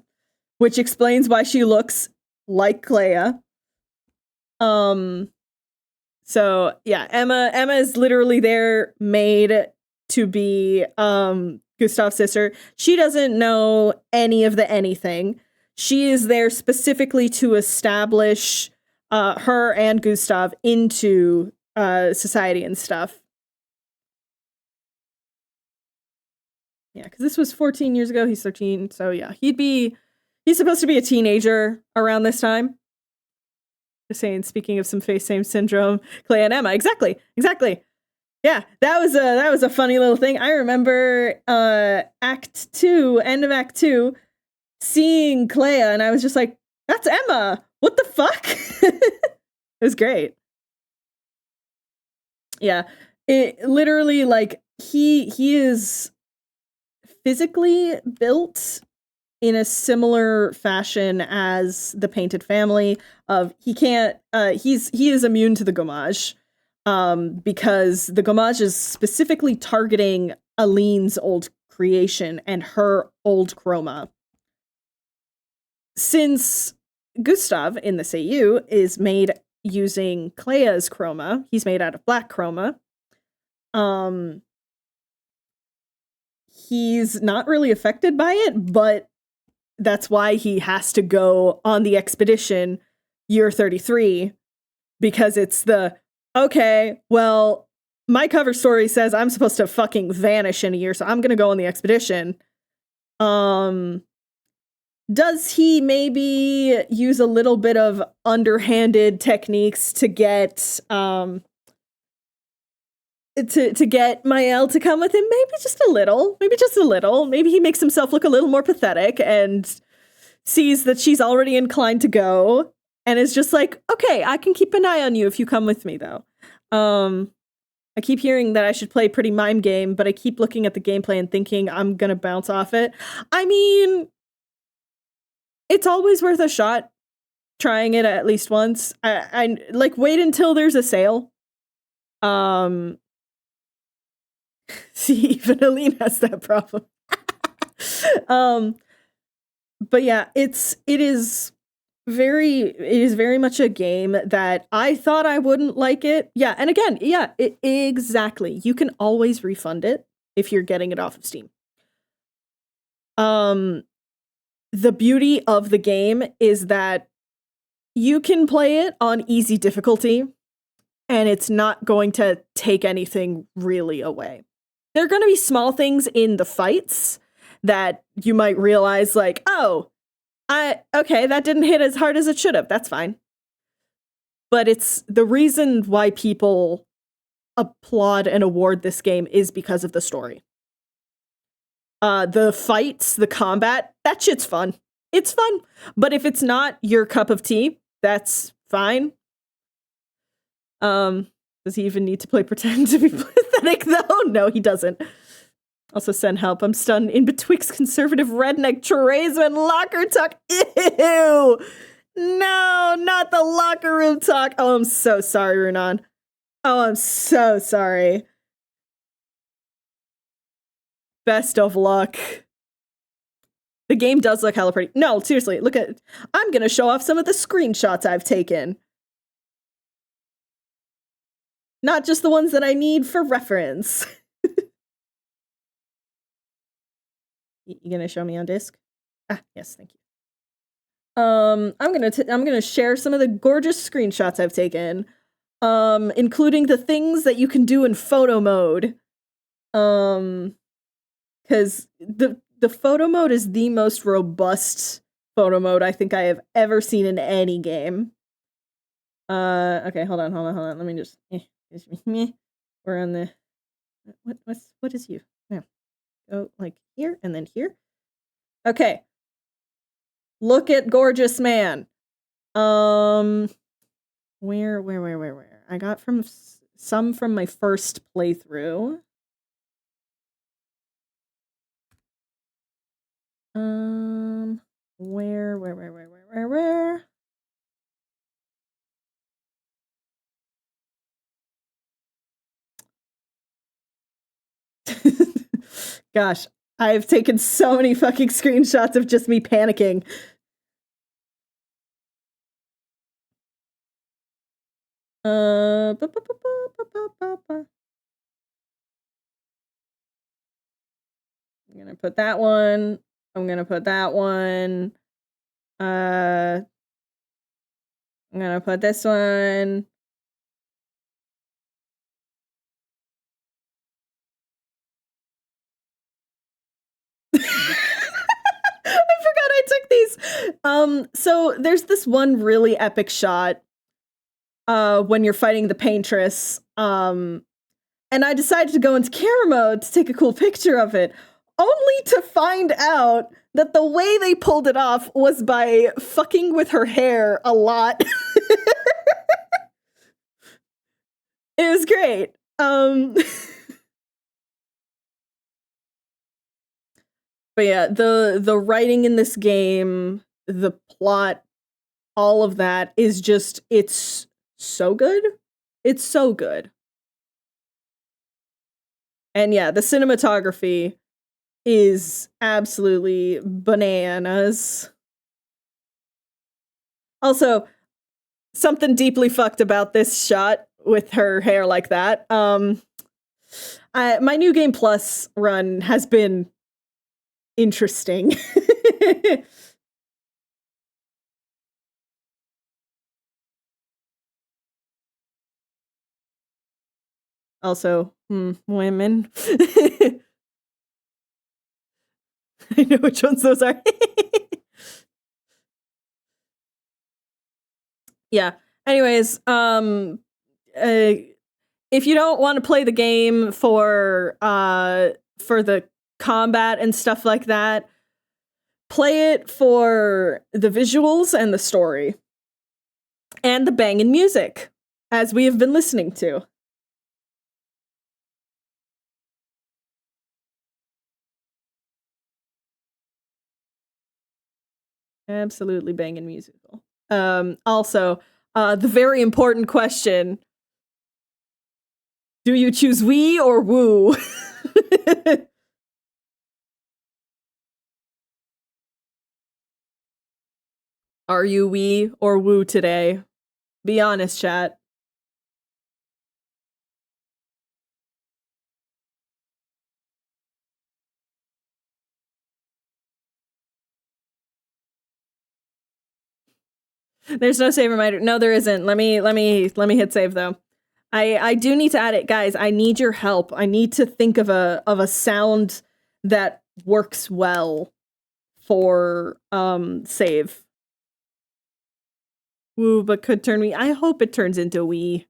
which explains why she looks like Clair. So yeah, Emma is literally there made to be Gustav's sister. She doesn't know any of the anything. She is there specifically to establish her and Gustav into society and stuff. Yeah, because this was 14 years ago. He's 13, so yeah, he's supposed to be a teenager around this time. Just saying, speaking of some face-same syndrome, Clay and Emma, exactly. Yeah, that was a funny little thing. I remember Act 2, end of Act 2, seeing Clea, and I was just like, that's Emma! What the fuck? It was great. Yeah, it literally, like, he is physically built in a similar fashion as the Painted Family. Of he is immune to the gommage, because the gommage is specifically targeting Aline's old creation and her old chroma. Since Gustav in this AU is made using Clea's chroma, he's made out of black chroma. He's not really affected by it, but that's why he has to go on the expedition year 33, because it's okay, well, my cover story says I'm supposed to fucking vanish in a year, so I'm gonna go on the expedition. Does he maybe use a little bit of underhanded techniques to get to get Mael to come with him? Maybe just a little. Maybe he makes himself look a little more pathetic and sees that she's already inclined to go and is just like, okay, I can keep an eye on you if you come with me, though. I keep hearing that I should play Pretty Mime Game, but I keep looking at the gameplay and thinking I'm gonna bounce off it. I mean, it's always worth a shot trying it at least once. I like, wait until there's a sale. See, even Aline has that problem. But yeah, it is very much a game that I thought I wouldn't like it. Yeah, and again, yeah, exactly. You can always refund it if you're getting it off of Steam. The beauty of the game is that you can play it on easy difficulty, and it's not going to take anything really away. There are going to be small things in the fights that you might realize, like, oh, okay, that didn't hit as hard as it should have. That's fine. But it's the reason why people applaud and award this game is because of the story. The fights, the combat, that shit's fun. It's fun. But if it's not your cup of tea, that's fine. Does he even need to play pretend to be pathetic, though? No, he doesn't. Also, send help. I'm stunned in betwixt conservative redneck Teresa and locker talk. Ew! No, not the locker room talk. Oh, I'm so sorry, Runan. Oh, I'm so sorry. Best of luck. The game does look hella pretty. No, seriously, look at... I'm gonna show off some of the screenshots I've taken. Not just the ones that I need for reference. You gonna show me on disc? Ah, yes, thank you. I'm gonna share some of the gorgeous screenshots I've taken, including the things that you can do in photo mode. Because the photo mode is the most robust photo mode I think I have ever seen in any game. Okay, hold on. Let me just... Where's We're on the what is you? Yeah. Go like here and then here. Okay. Look at gorgeous man. Where? I got from some from my first playthrough. Where? Gosh, I've taken so many fucking screenshots of just me panicking. I'm gonna put that one. I'm gonna put that one. I'm gonna put this one. I forgot I took these. So there's this one really epic shot when you're fighting the paintress. And I decided to go into camera mode to take a cool picture of it, only to find out that the way they pulled it off was by fucking with her hair a lot. It was great. But yeah, the writing in this game, the plot, all of that is just, it's so good. It's so good. And yeah, the cinematography is absolutely bananas. Also, something deeply fucked about this shot with her hair like that. My New Game Plus run has been interesting. Also, women. I know which ones those are. Yeah. Anyways, if you don't want to play the game for the combat and stuff like that, play it for the visuals and the story. And the banging music, as we have been listening to. Absolutely banging musical. Also, the very important question: do you choose Wii or Woo? Are you Wii or Woo today? Be honest, chat. There's no save reminder. No, there isn't. Let me hit save though. I do need to add it, guys. I need your help. I need to think of a sound that works well for save. Woo, but could turn me. I hope it turns into Wii.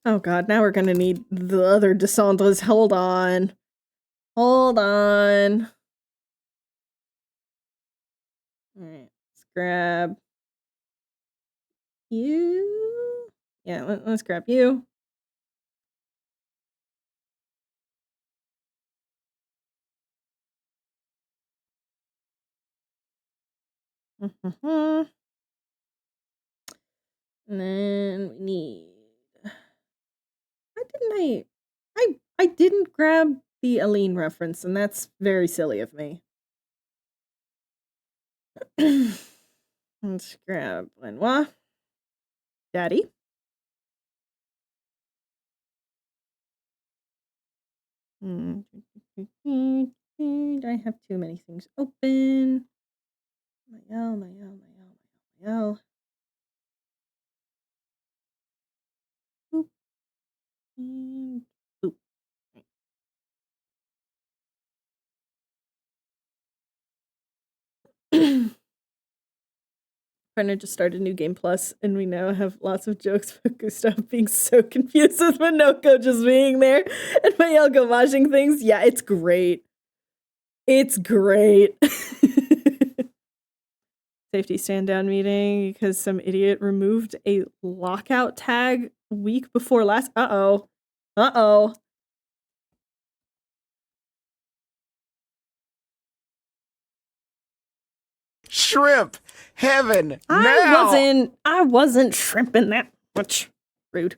Oh god, now we're gonna need the other Descendres. Hold on. Hold on. Alright, let's grab you. Yeah, let's grab you. And then we need... Why didn't I didn't grab the Aline reference, and that's very silly of me. Let's grab Lenoir. Daddy. I have too many things open. Mayel. And oop. Partner just started New Game Plus, and we now have lots of jokes about Gustav being so confused with Minoko just being there and Mayel gomaging things. Yeah, it's great. It's great. Safety stand-down meeting because some idiot removed a lockout tag week before last. Uh-oh. Uh-oh. Shrimp! Heaven! Now! I wasn't shrimping that much. Rude.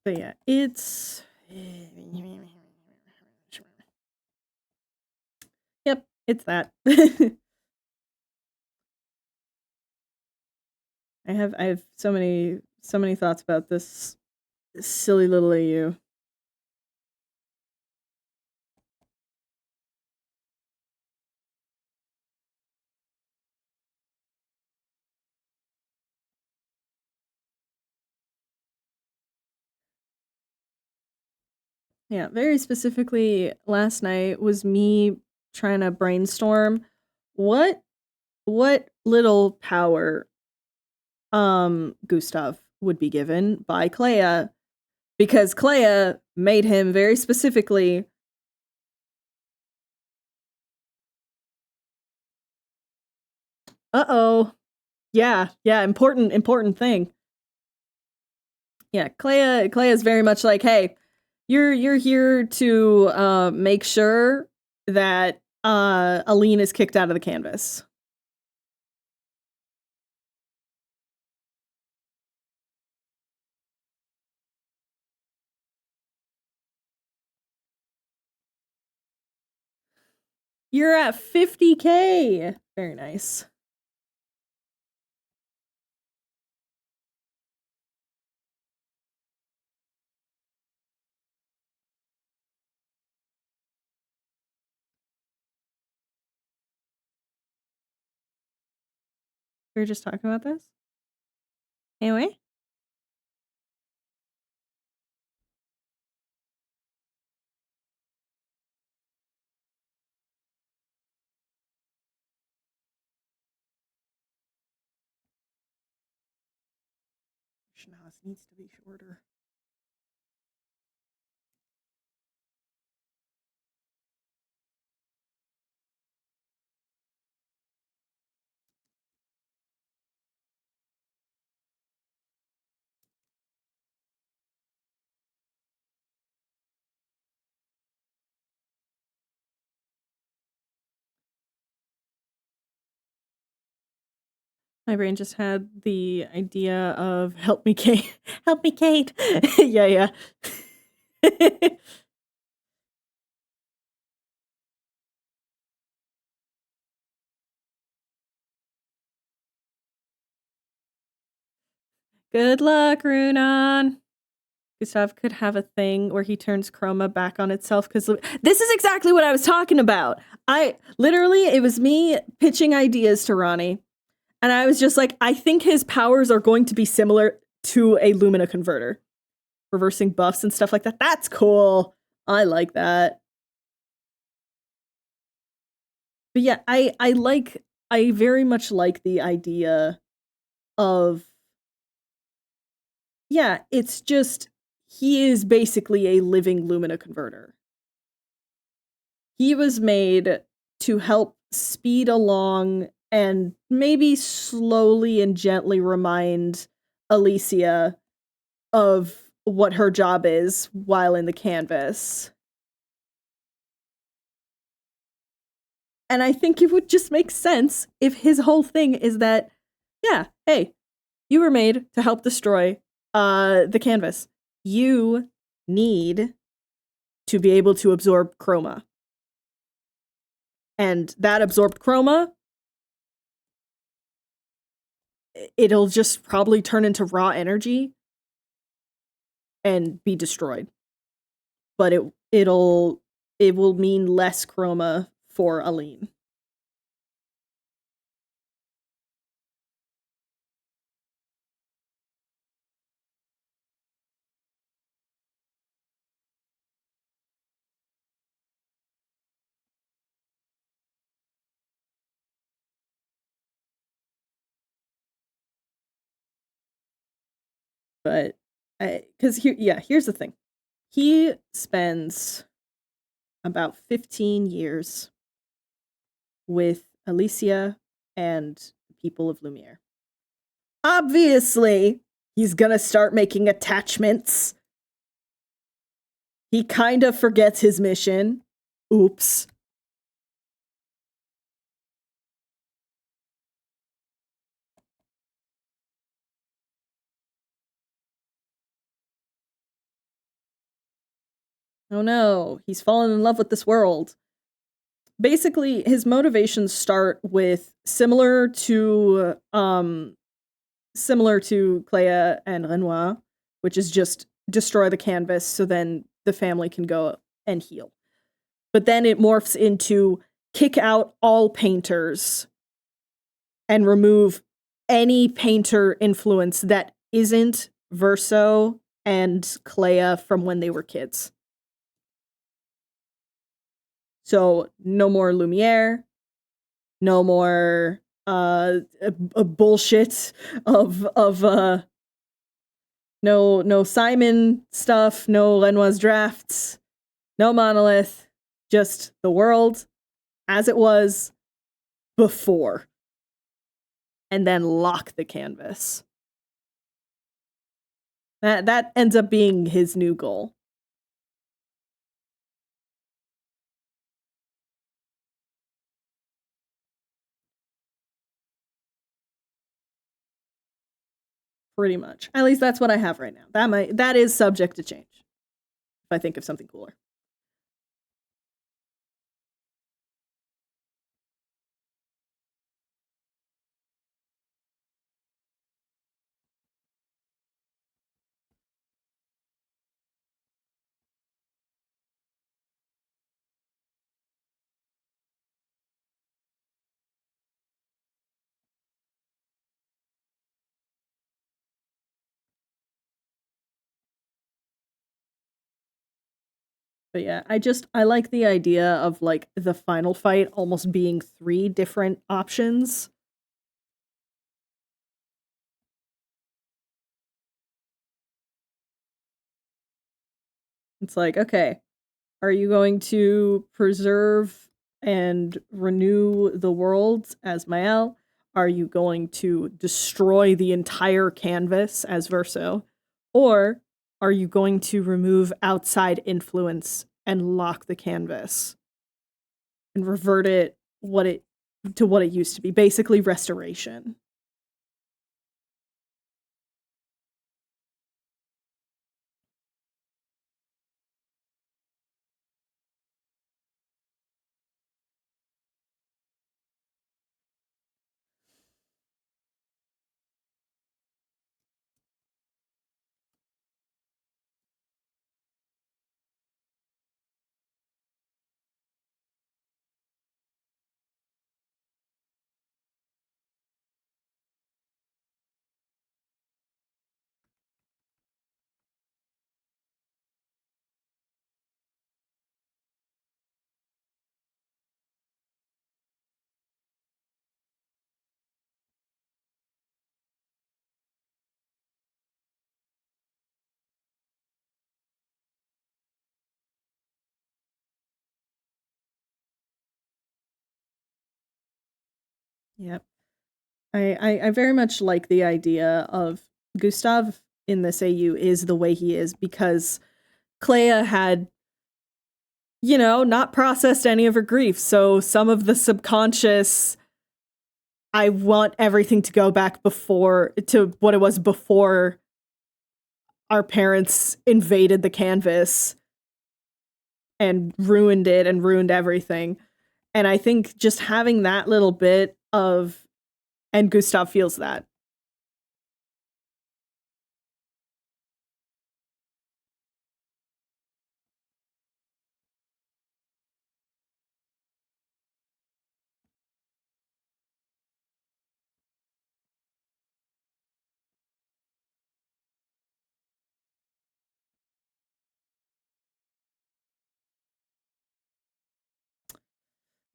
But yeah, it's yep, it's that. I have so many thoughts about this silly little AU. Yeah, very specifically last night was me trying to brainstorm what little power Gustav would be given by Clair, because Clair made him very specifically uh-oh. Yeah, important thing. Yeah, Clair is very much like, hey, you're here to make sure that Aline is kicked out of the canvas. You're at 50K. Very nice. We were just talking about this. Anyway. Schnoz needs to be shorter. My brain just had the idea of help me, Kate. Help me, Kate. Yeah. Good luck, Runan. Gustav could have a thing where he turns Chroma back on itself because this is exactly what I was talking about. It was me pitching ideas to Ronnie. And I was just like, I think his powers are going to be similar to a Lumina converter. Reversing buffs and stuff like that. That's cool. I like that. But yeah, I very much like the idea of, yeah, it's just, he is basically a living Lumina converter. He was made to help speed along and maybe slowly and gently remind Alicia of what her job is while in the canvas. And I think it would just make sense if his whole thing is that, yeah, hey, you were made to help destroy the canvas. You need to be able to absorb chroma. and that absorbed chroma, it'll just probably turn into raw energy and be destroyed. But it will mean less chroma for Aline. But because here's the thing. He spends about 15 years with Alicia and people of Lumiere. Obviously, he's gonna start making attachments. He kind of forgets his mission. Oops. Oh no, he's fallen in love with this world. Basically, his motivations start with similar to Clea and Renoir, which is just destroy the canvas so then the family can go and heal. But then it morphs into kick out all painters and remove any painter influence that isn't Verso and Clea from when they were kids. So no more Lumiere, no more a bullshit of no Simon stuff, no Lenoir's drafts, no Monolith, just the world as it was before. And then lock the canvas. That ends up being his new goal. Pretty much. At least that's what I have right now. That is subject to change. If I think of something cooler. But yeah, I like the idea of like the final fight almost being 3 different options. It's like, okay, are you going to preserve and renew the world as Mael? Are you going to destroy the entire canvas as Verso? Or are you going to remove outside influence and lock the canvas and revert it to what it used to be? Basically restoration. Yep. I very much like the idea of Gustav in this AU is the way he is because Clea had, not processed any of her grief. So some of the subconscious, I want everything to go back to what it was before our parents invaded the canvas and ruined it and ruined everything. And I think just having that little bit of, and Gustav feels that.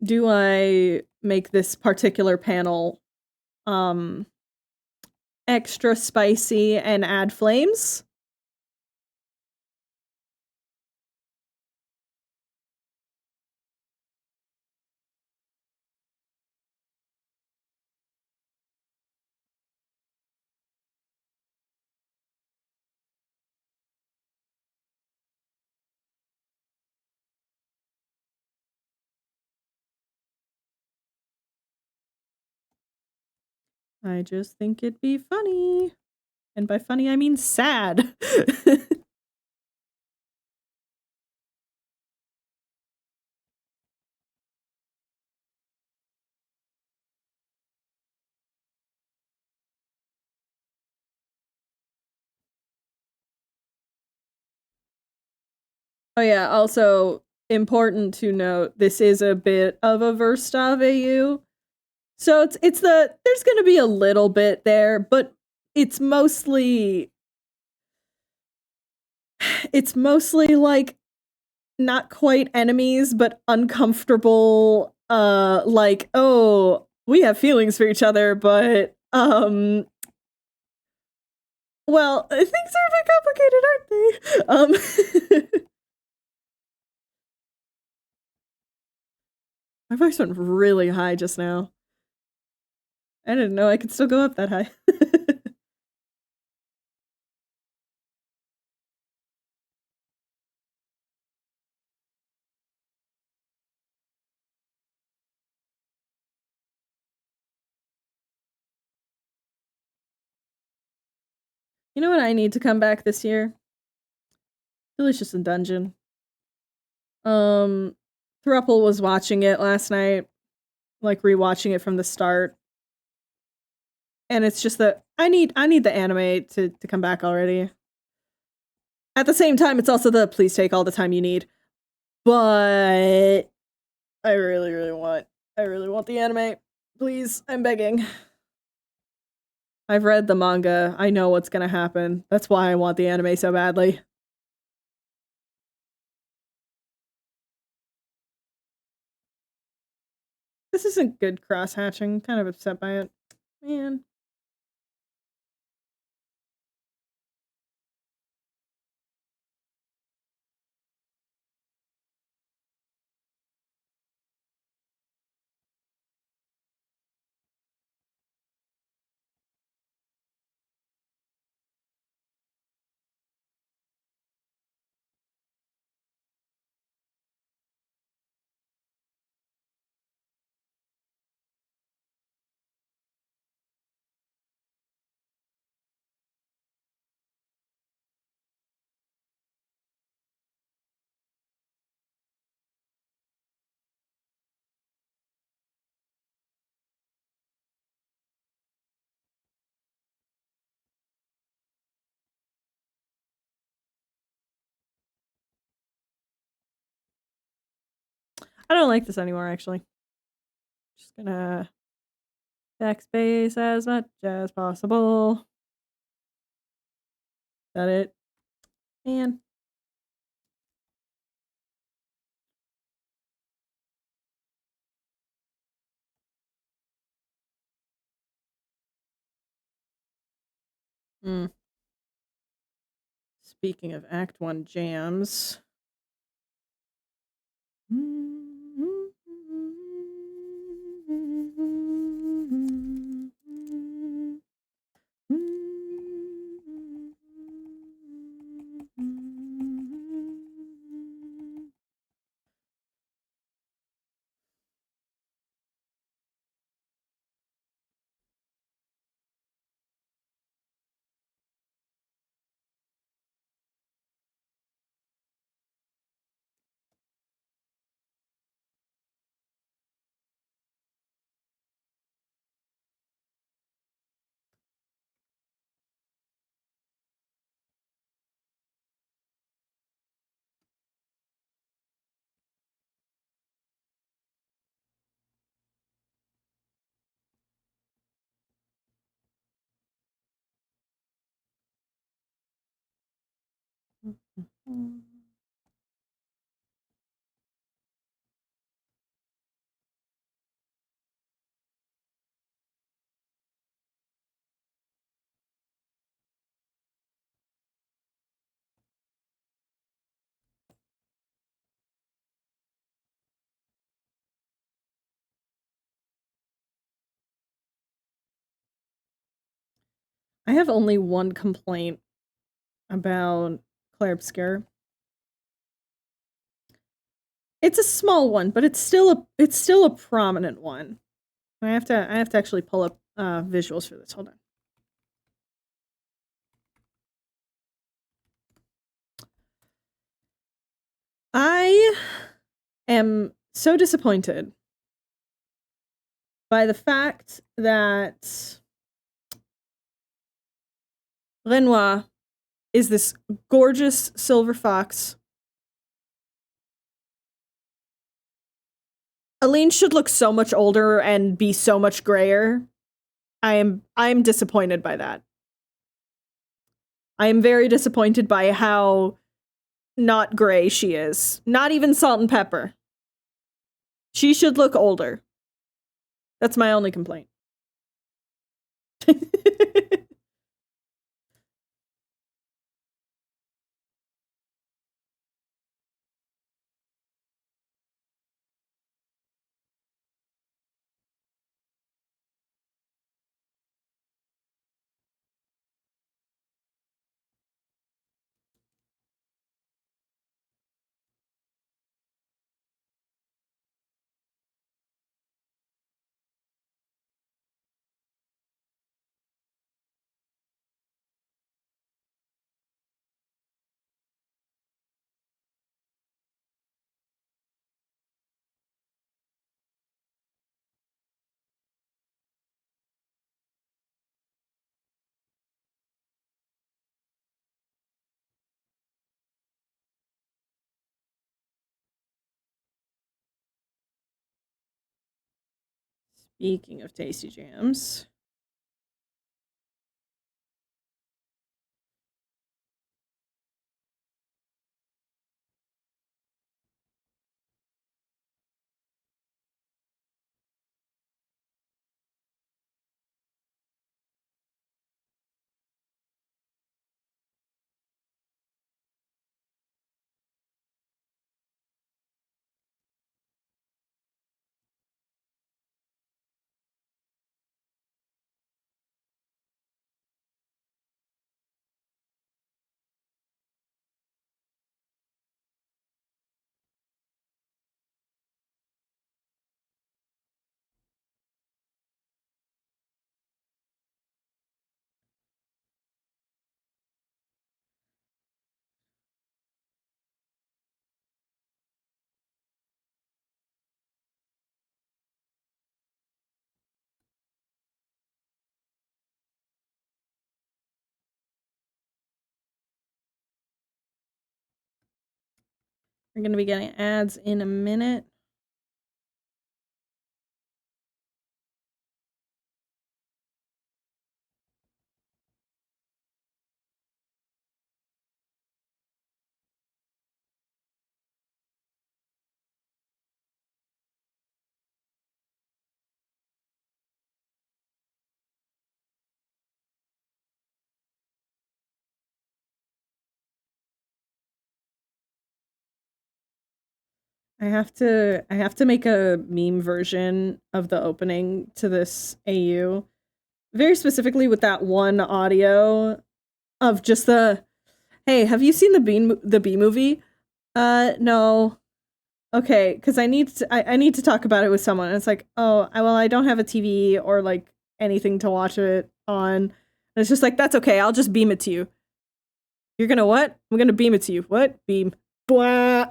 Do I make this particular panel extra spicy and add flames? I just think it'd be funny. And by funny, I mean sad. Oh yeah, also important to note, this is a bit of a Verstav AU. So there's gonna be a little bit there, but it's mostly like not quite enemies, but uncomfortable, like, oh, we have feelings for each other, but well, things are a bit complicated, aren't they? My voice went really high just now. I didn't know I could still go up that high. You know what I need to come back this year? Delicious in Dungeon. Thruple was watching it last night, like rewatching it from the start. And it's just that I need the anime to come back already. At the same time, it's also the please take all the time you need. But I really want the anime. Please, I'm begging. I've read the manga. I know what's gonna happen. That's why I want the anime so badly. This isn't good cross-hatching. Kind of upset by it. Man. I don't like this anymore, actually. Just gonna backspace as much as possible. Got it. Man. Hmm. Speaking of Act 1 jams. I have only one complaint about Clair Obscur. It's a small one, but it's still a prominent one. I have to actually pull up visuals for this. Hold on. I am so disappointed by the fact that Renoir is this gorgeous silver fox. Aline should look so much older and be so much grayer. I'm disappointed by that. I am very disappointed by how not gray she is. Not even salt and pepper. She should look older. That's my only complaint. Speaking of tasty jams. We're going to be getting ads in a minute. I have to make a meme version of the opening to this AU. Very specifically with that one audio of just the, hey, have you seen the Bee movie? No. Okay, because I need to talk about it with someone. And it's like, oh, I don't have a TV or like anything to watch it on. And it's just like, that's okay, I'll just beam it to you. You're gonna what? I'm gonna beam it to you. What? Beam. Blah.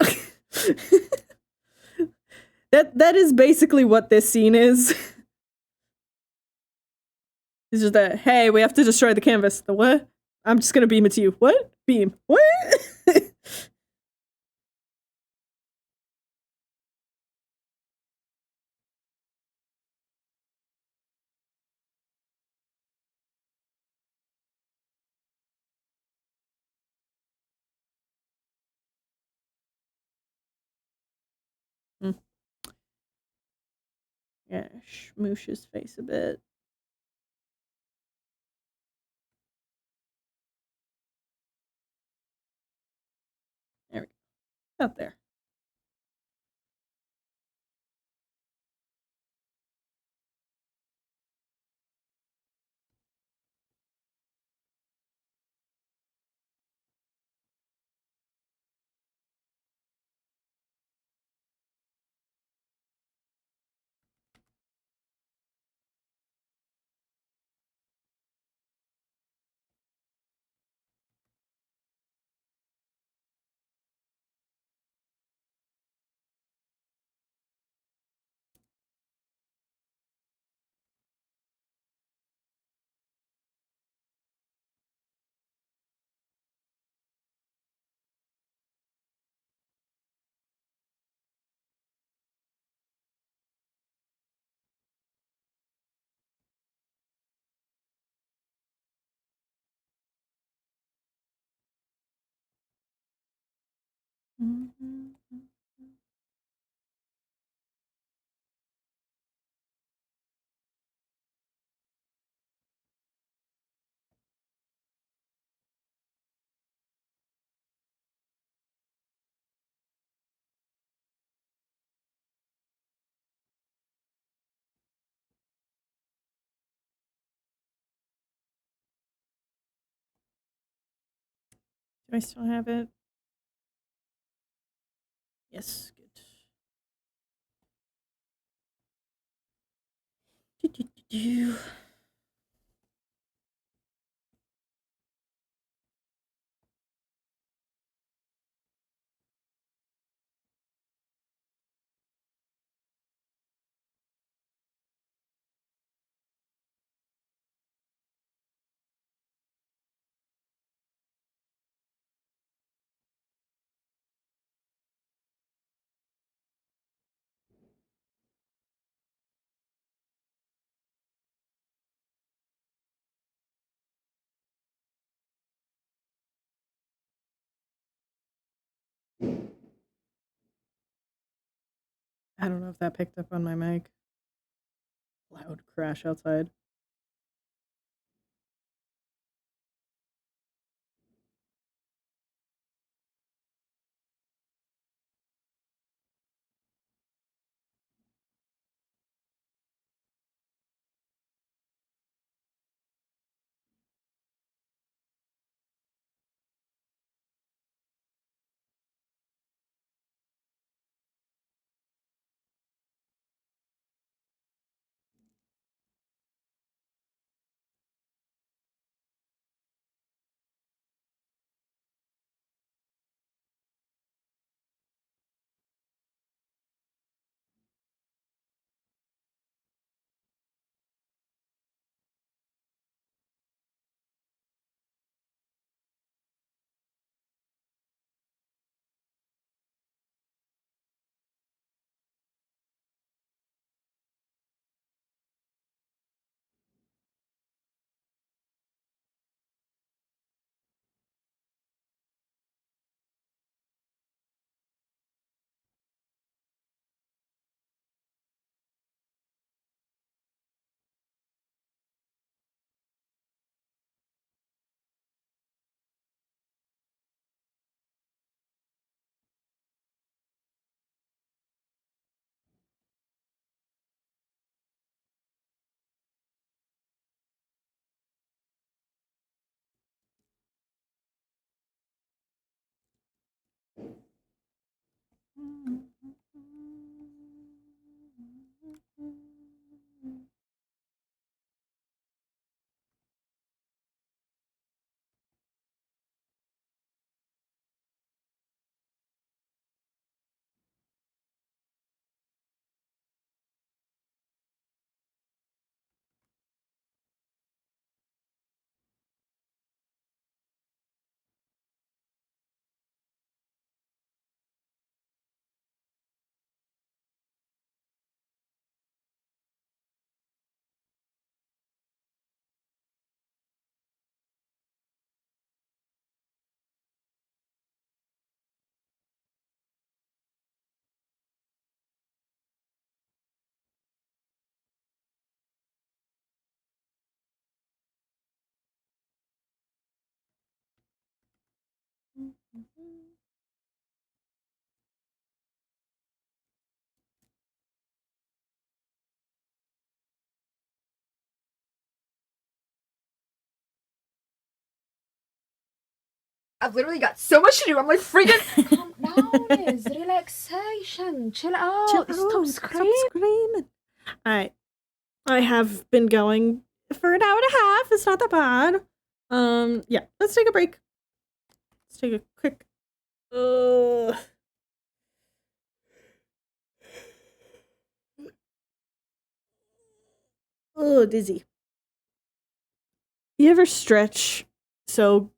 That is basically what this scene is. It's just that, hey, we have to destroy the canvas. The what? I'm just gonna beam it to you. What? Beam. What? Yeah, smoosh his face a bit. There we go. Out there. Do I still have it? Yes, good. Do. I don't know if that picked up on my mic. Loud crash outside. I've literally got so much to do. I'm like freaking. Calm down, Liz. Relaxation. Chill out. Stop screaming. Alright. I have been going for an hour and a half. It's not that bad. Yeah, let's take a break. Let's take a quick dizzy. You ever stretch so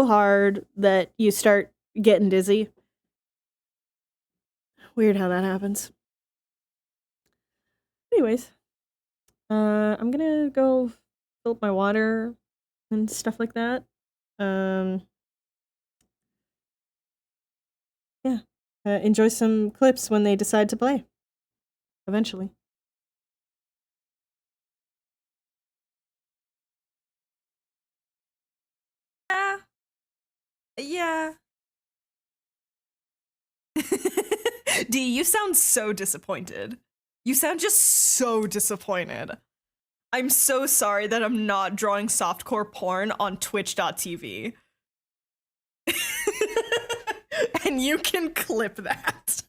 hard that you start getting dizzy? Weird how that happens. Anyways, I'm gonna go fill up my water and stuff like that. Yeah. Enjoy some clips when they decide to play. Eventually. Yeah. D, you sound so disappointed. You sound just so disappointed. I'm so sorry that I'm not drawing softcore porn on twitch.tv. And you can clip that.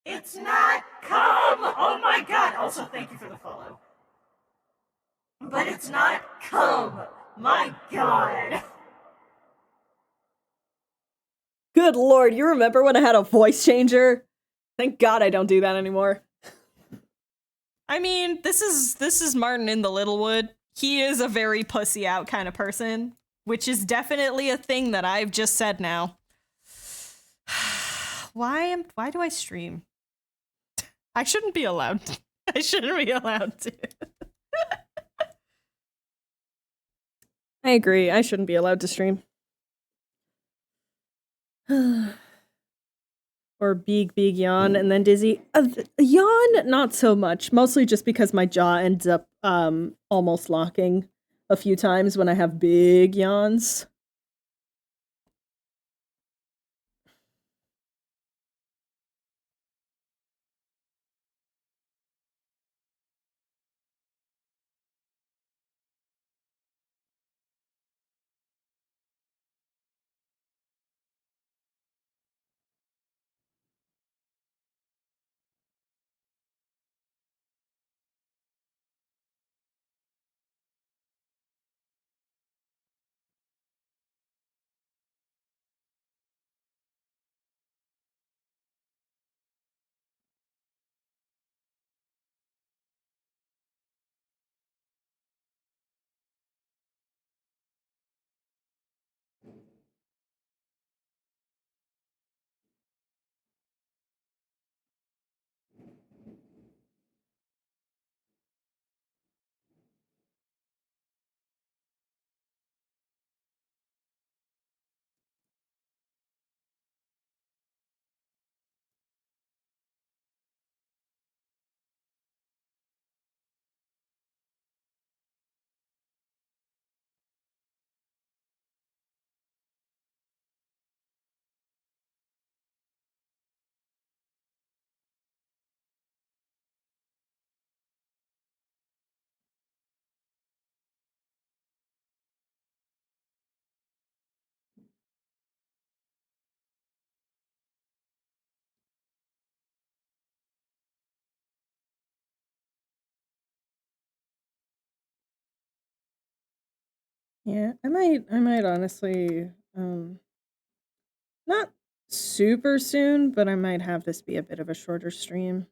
It's not cum! Oh my god! Also, thank you for the follow. But it's not cum! My god! Good lord, you remember when I had a voice changer? Thank god I don't do that anymore. I mean, this is Martin in the Littlewood. He is a very pussy out kind of person, which is definitely a thing that I've just said now. Why do I stream? I shouldn't be allowed to. I shouldn't be allowed to. I agree, I shouldn't be allowed to stream. Or big yawn and then dizzy. Yawn, not so much. Mostly just because my jaw ends up almost locking a few times when I have big yawns. Yeah, I might honestly, not super soon, but I might have this be a bit of a shorter stream.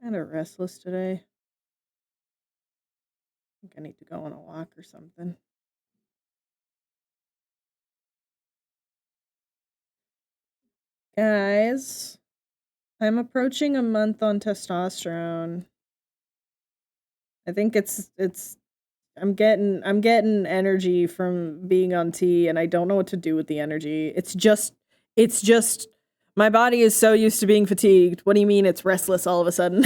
Kinda restless today. I think I need to go on a walk or something. Guys, I'm approaching a month on testosterone. I think I'm getting energy from being on T and I don't know what to do with the energy. It's just my body is so used to being fatigued. What do you mean it's restless all of a sudden?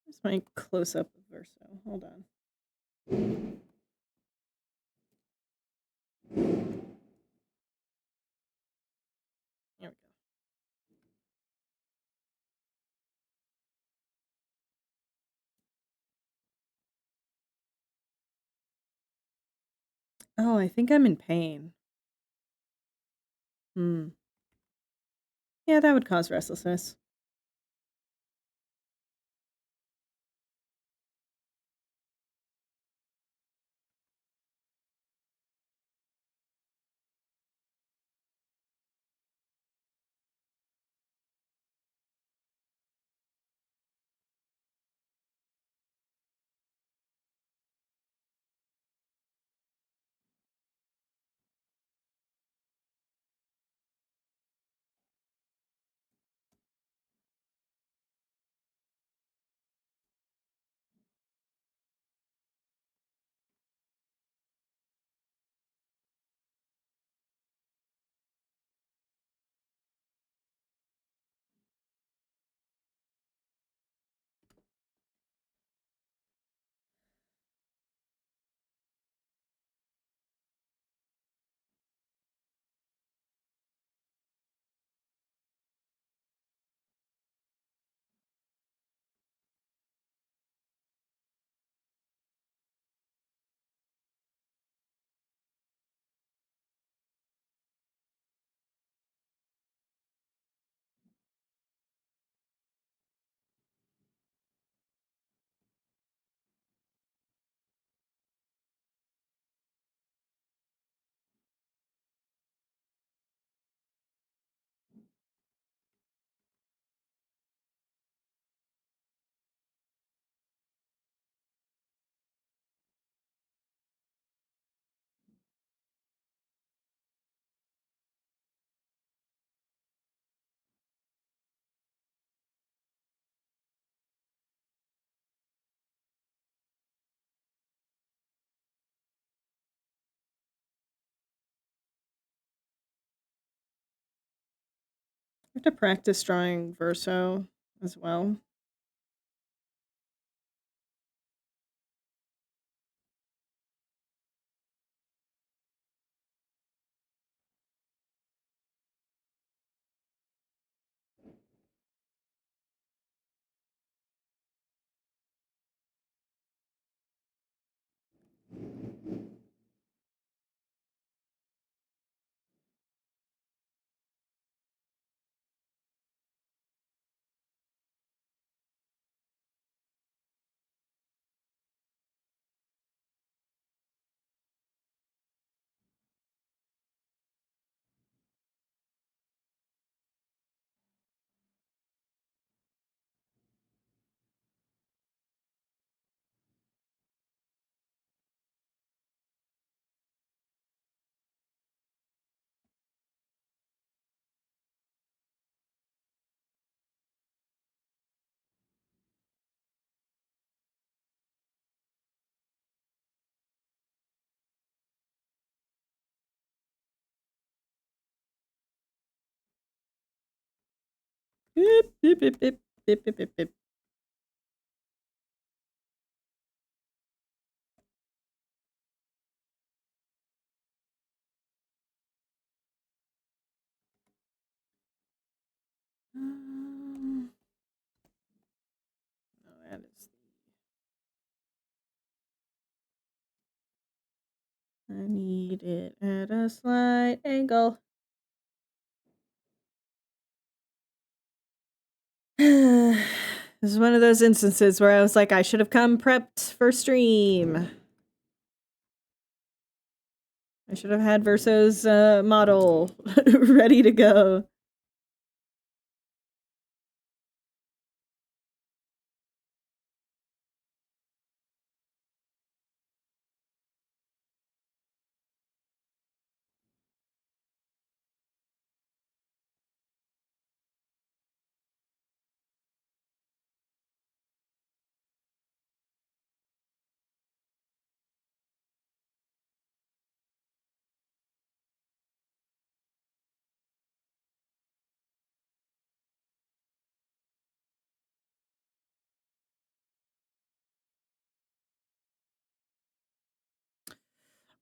Here's my close up of Verso. Hold on. There we go. Oh, I think I'm in pain. Yeah, that would cause restlessness. I have to practice drawing Verso as well. Beep, beep, beep, beep, beep, beep, beep, beep. I need it at a slight angle. This is one of those instances where I was like, I should have come prepped for stream. I should have had Verso's model ready to go.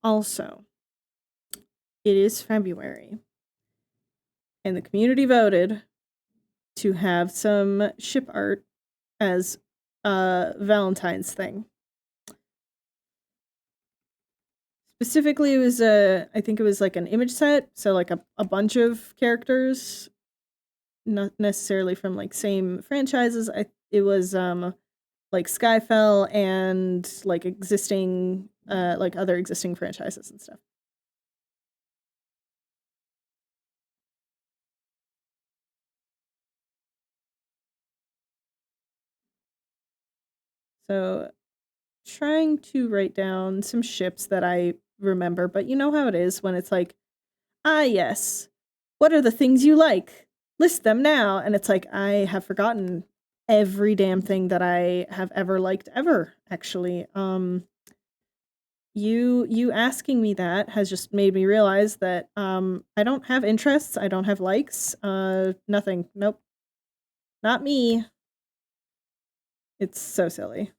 Also, it is February, and the community voted to have some ship art as a Valentine's thing. Specifically, it was I think it was like an image set, so like a bunch of characters, not necessarily from like same franchises. It was like Skyfell and like existing like other existing franchises and stuff. So trying to write down some ships that I remember, but you know how it is when it's like, ah yes, what are the things you like? List them now. And it's like, I have forgotten every damn thing that I have ever liked ever, actually. You asking me that has just made me realize that I don't have interests, I don't have likes, nothing. Nope. Not me. It's so silly.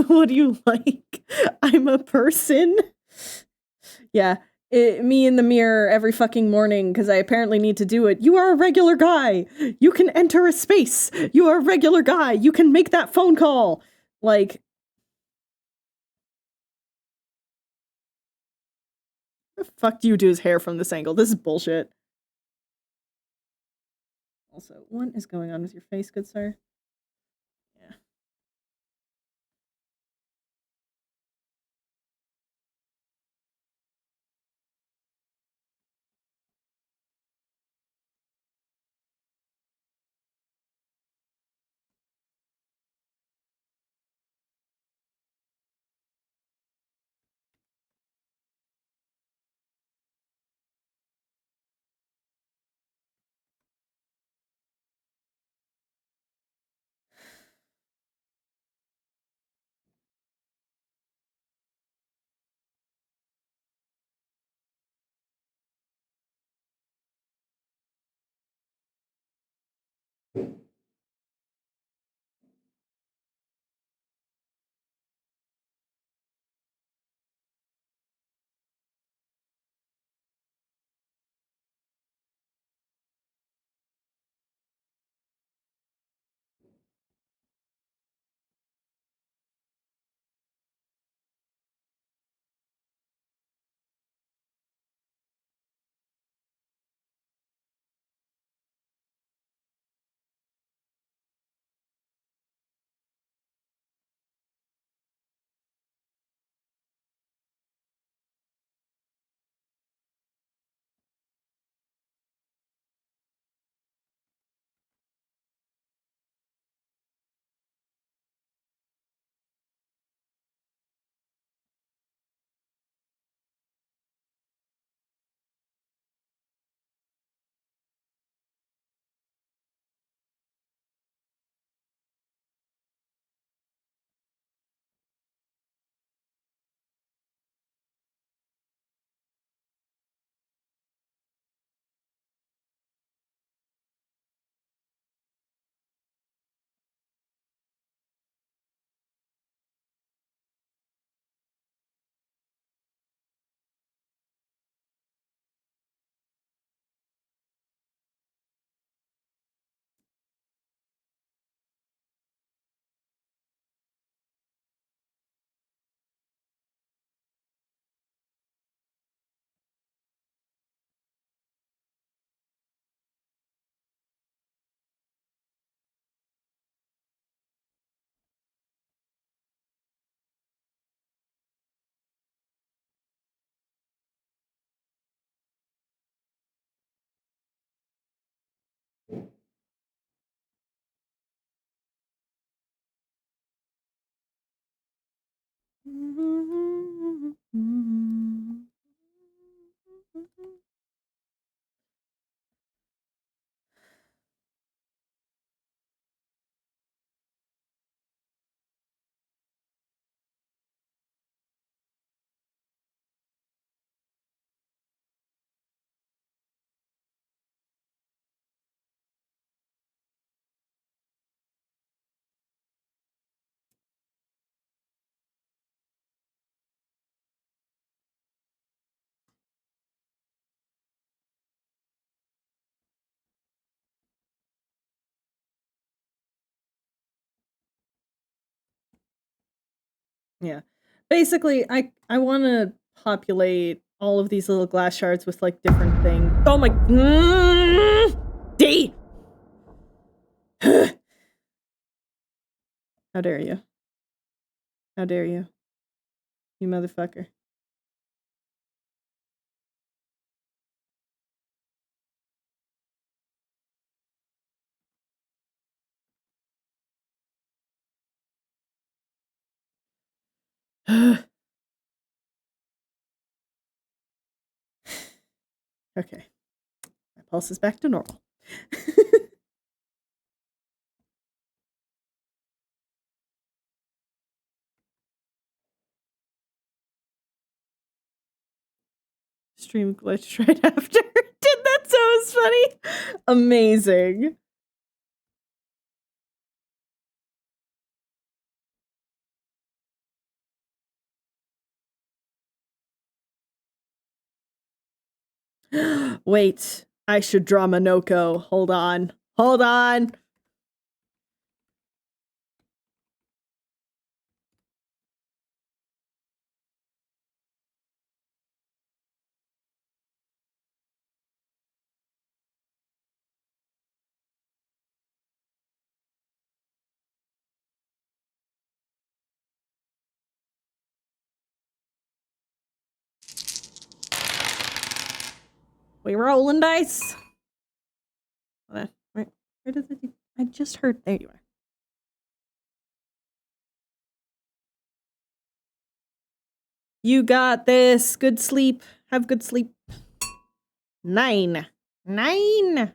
What do you like? I'm a person. Yeah, me in the mirror every fucking morning because I apparently need to do it. You are a regular guy. You can enter a space. You are a regular guy. You can make that phone call. Like, what the fuck do you do his hair from this angle? This is bullshit. Also, what is going on with your face, good sir? Yeah. Yeah. Basically, I want to populate all of these little glass shards with like different things. Oh my D. How dare you? How dare you? You motherfucker. Okay. My pulse is back to normal. Stream glitched right after. Did that, so it was funny. Amazing. Wait, I should draw Monoko. Hold on. Hold on. We rolling dice. Hold on. Where did it? I just heard. There you are. You got this. Good sleep. Have good sleep. 9. 9. There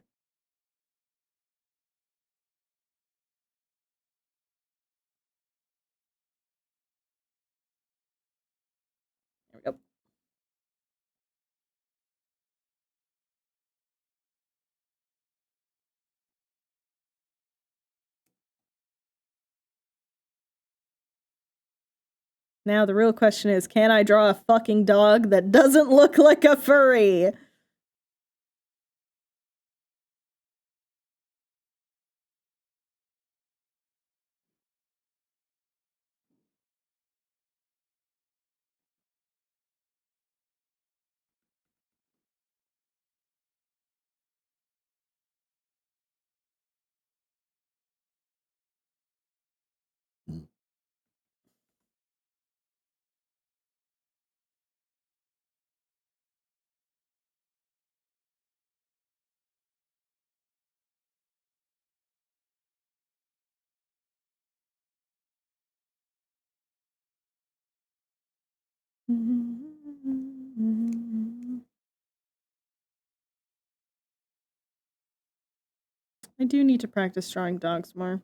we go. Now the real question is, can I draw a fucking dog that doesn't look like a furry? I do need to practice drawing dogs more.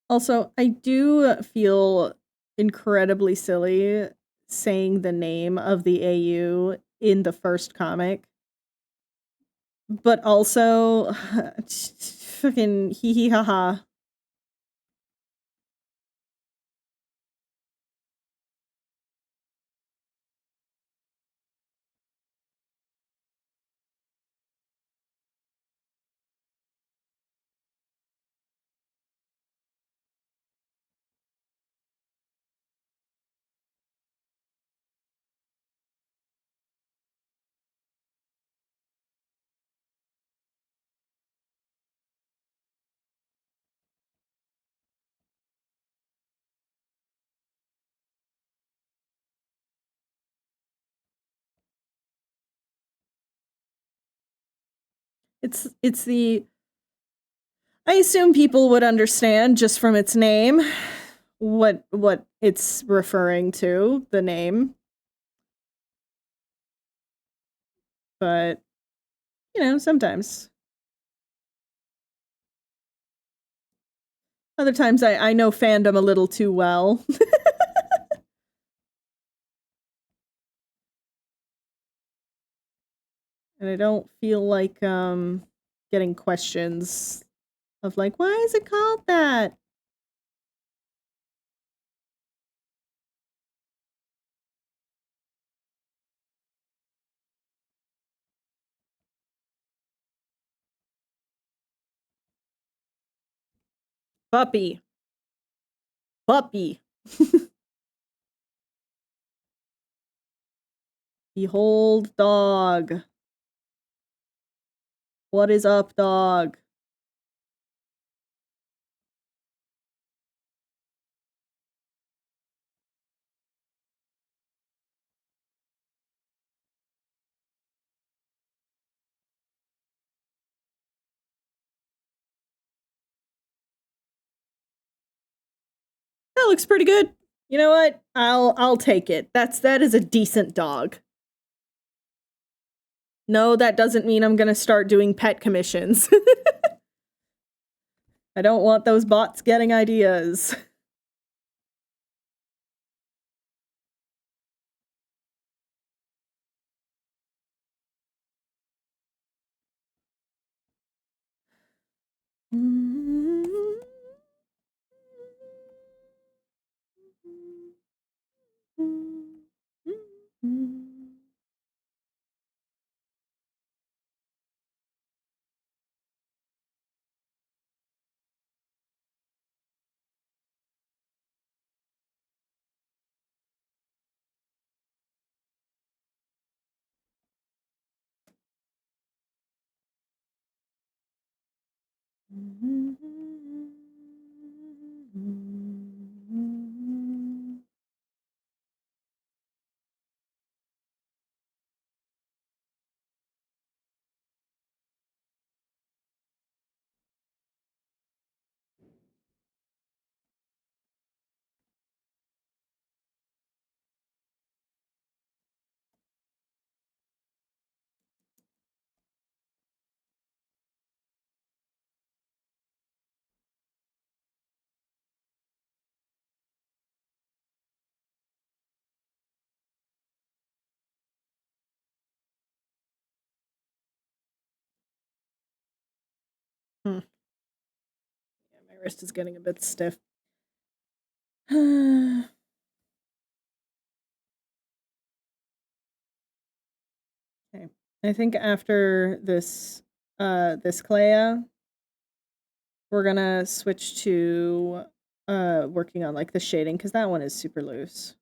Also, I do feel incredibly silly saying the name of the AU in the first comic. But also, fucking hee hee ha ha. It's the I assume people would understand just from its name what it's referring to, the name. But sometimes. Other times I know fandom a little too well. And I don't feel like getting questions of like, why is it called that? Puppy. Puppy. Behold, dog. What is up, dog? That looks pretty good. You know what? I'll take it. That is a decent dog. No, that doesn't mean I'm gonna start doing pet commissions. I don't want those bots getting ideas. Yeah, my wrist is getting a bit stiff. Okay. I think after this this Clea, we're gonna switch to working on like the shading because that one is super loose.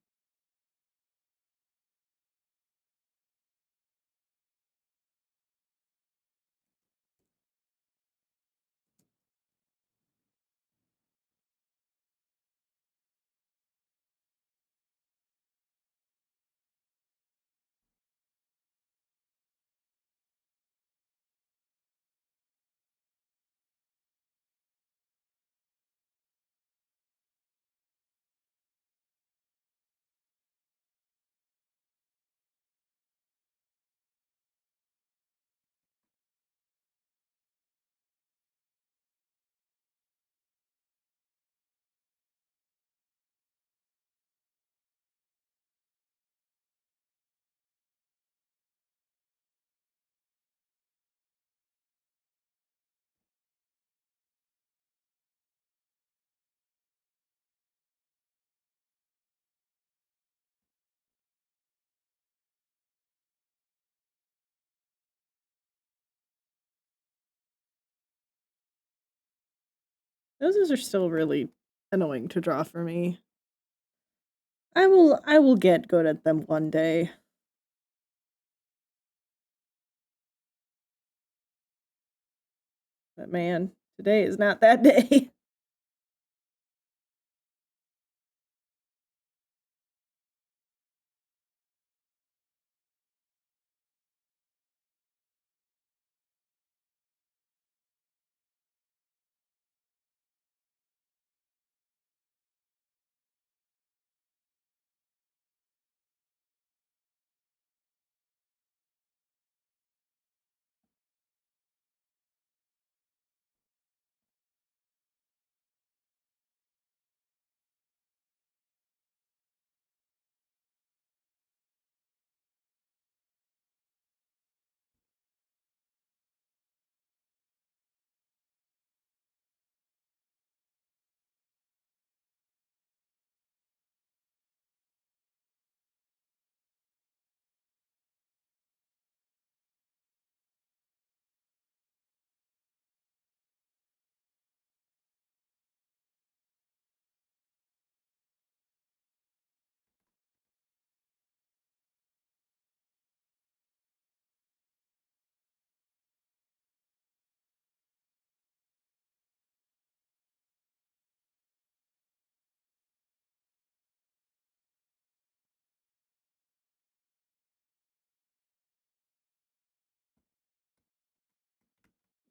Those are still really annoying to draw for me. I will get good at them one day. But man, today is not that day.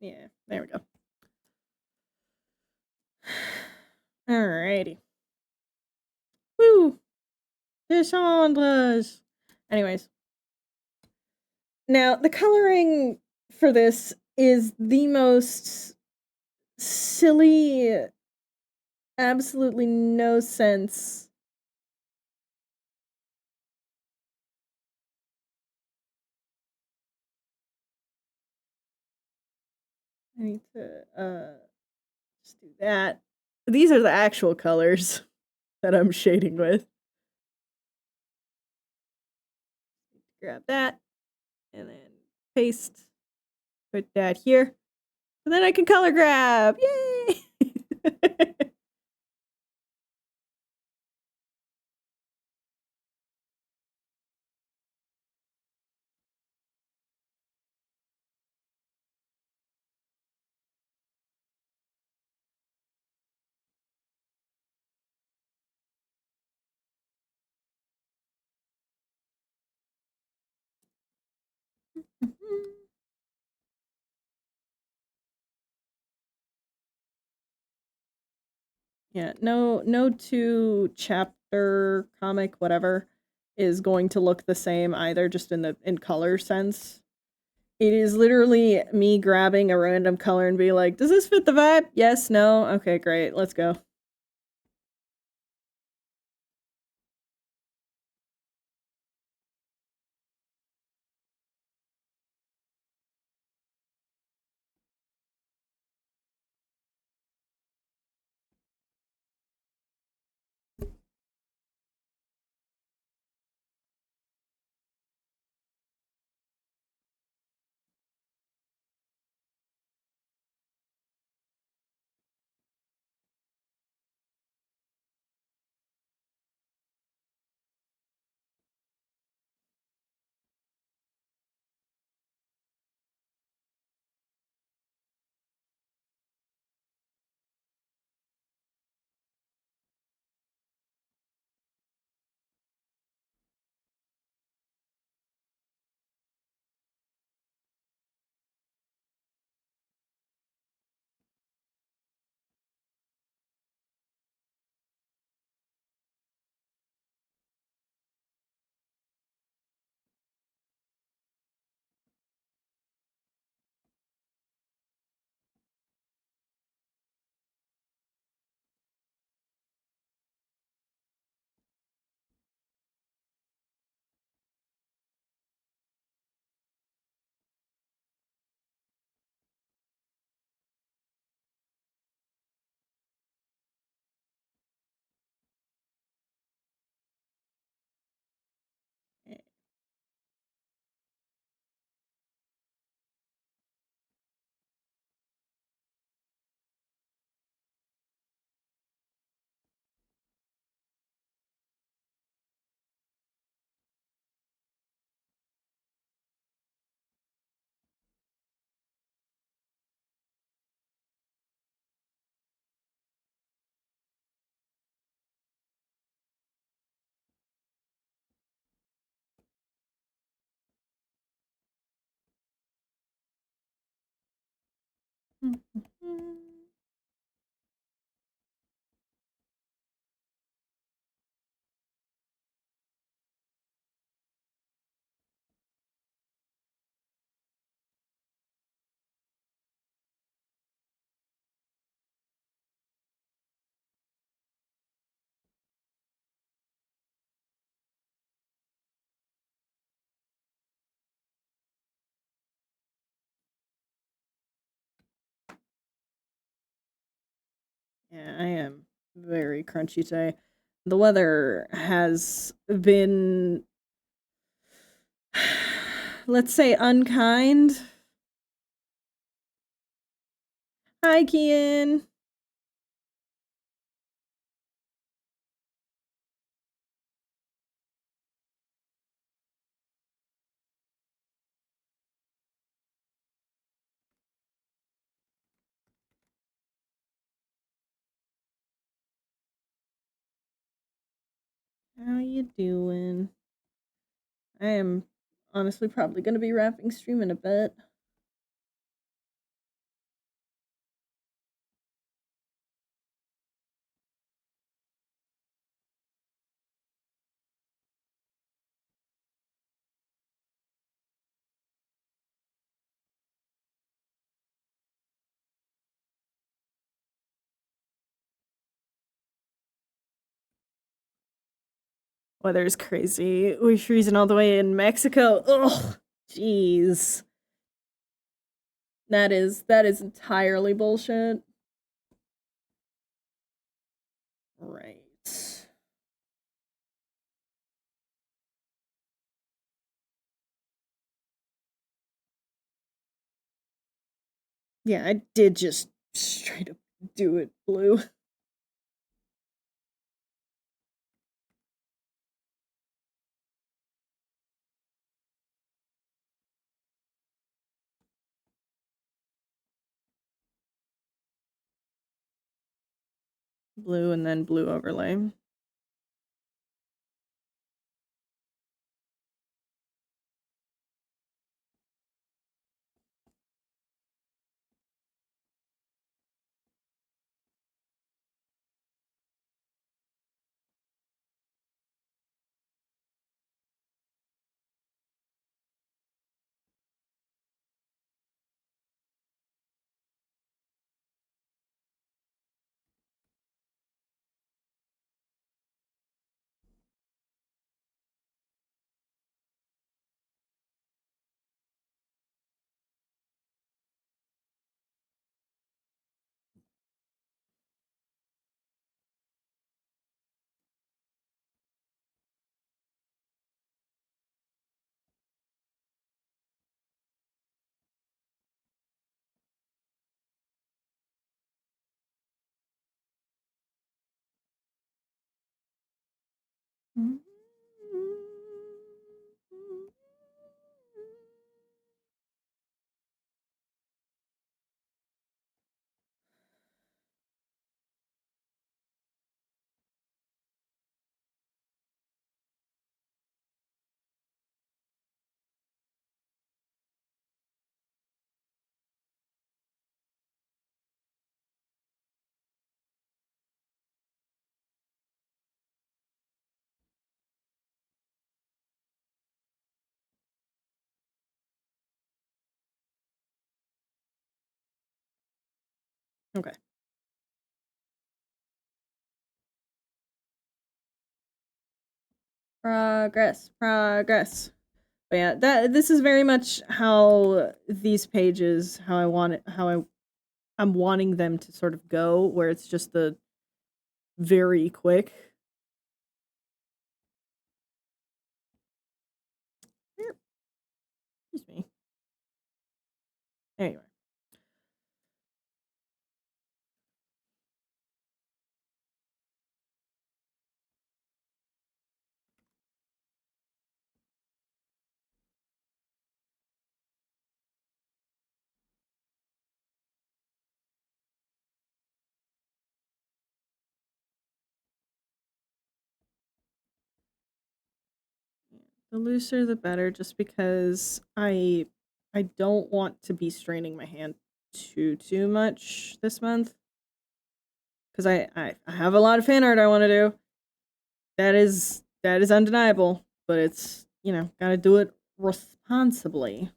Yeah, there we go. Alrighty. Woo! Descendres! Anyways. Now, the coloring for this is the most silly, absolutely no sense. I need to, just do that. These are the actual colors that I'm shading with. Grab that, and then paste, put that here, and then I can color grab! Yay! Yeah, no two chapter comic, whatever, is going to look the same either, just in color sense. It is literally me grabbing a random color and being like, does this fit the vibe? Yes, no? Okay, great, let's go. Yeah, I am very crunchy today. The weather has been, let's say, unkind. Hi, Kian. How you doing? I am honestly probably going to be wrapping stream in a bit. weather is crazy. We're freezing all the way in Mexico. Ugh, jeez. That is entirely bullshit. Right. Yeah, I did just straight up do it blue. Blue and then blue overlay. Okay. Progress. But yeah, this is very much how these pages, how I want it, I'm wanting them to sort of go, where it's just the very quick. Excuse me. Anyway. The looser the better, just because I don't want to be straining my hand too much this month. Because I have a lot of fan art I want to do. That is undeniable, but it's, you know, gotta do it responsibly.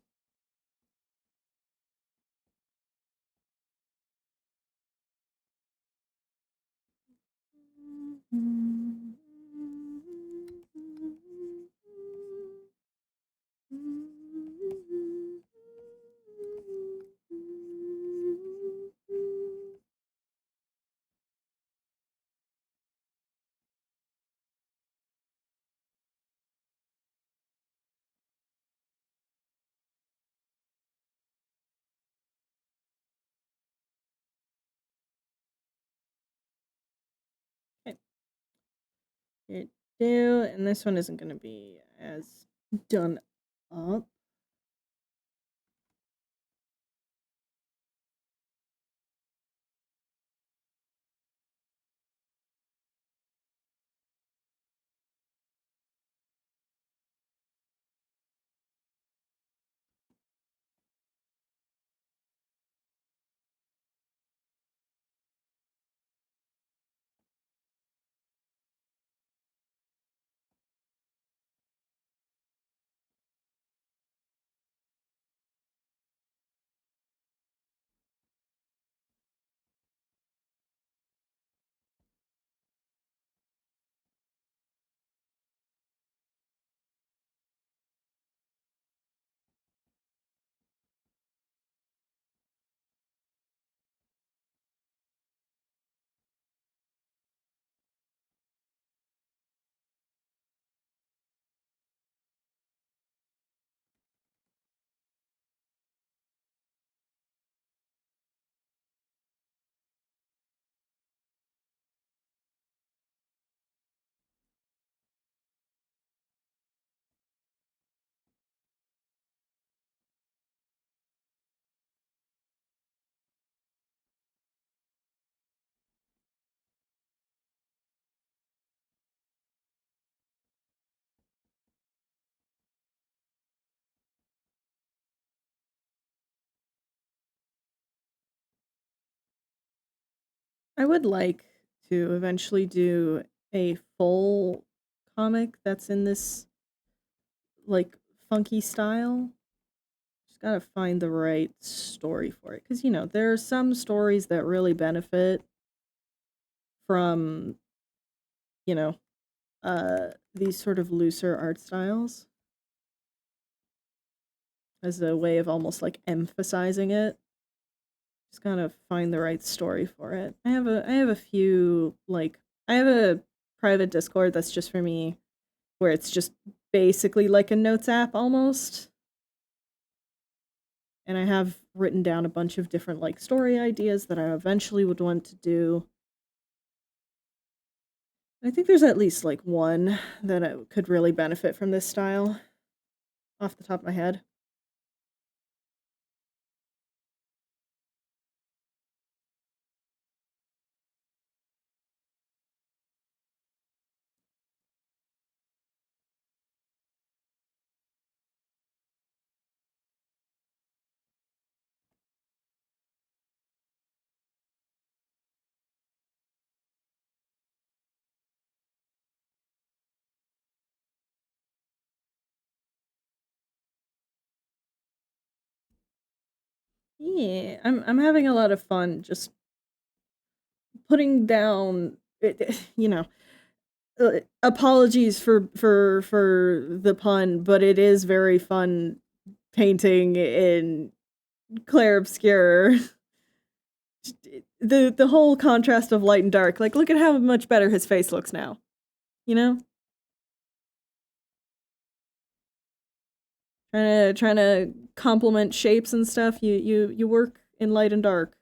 Okay. And this one isn't gonna be as done up. I would like to eventually do a full comic that's in this like funky style. Just gotta find the right story for it, because there are some stories that really benefit from you know these sort of looser art styles as a way of almost like emphasizing it. Just gotta find the right story for it. I have a few I have a private Discord that's just for me, where it's just basically like a notes app almost. And I have written down a bunch of different like story ideas that I eventually would want to do. I think there's at least like one that could really benefit from this style off the top of my head. Yeah, I'm having a lot of fun just putting down apologies for the pun, but it is very fun painting in Clair Obscur. The whole contrast of light and dark. Like, look at how much better his face looks now. You know? Trying to complement shapes and stuff. You work in light and dark.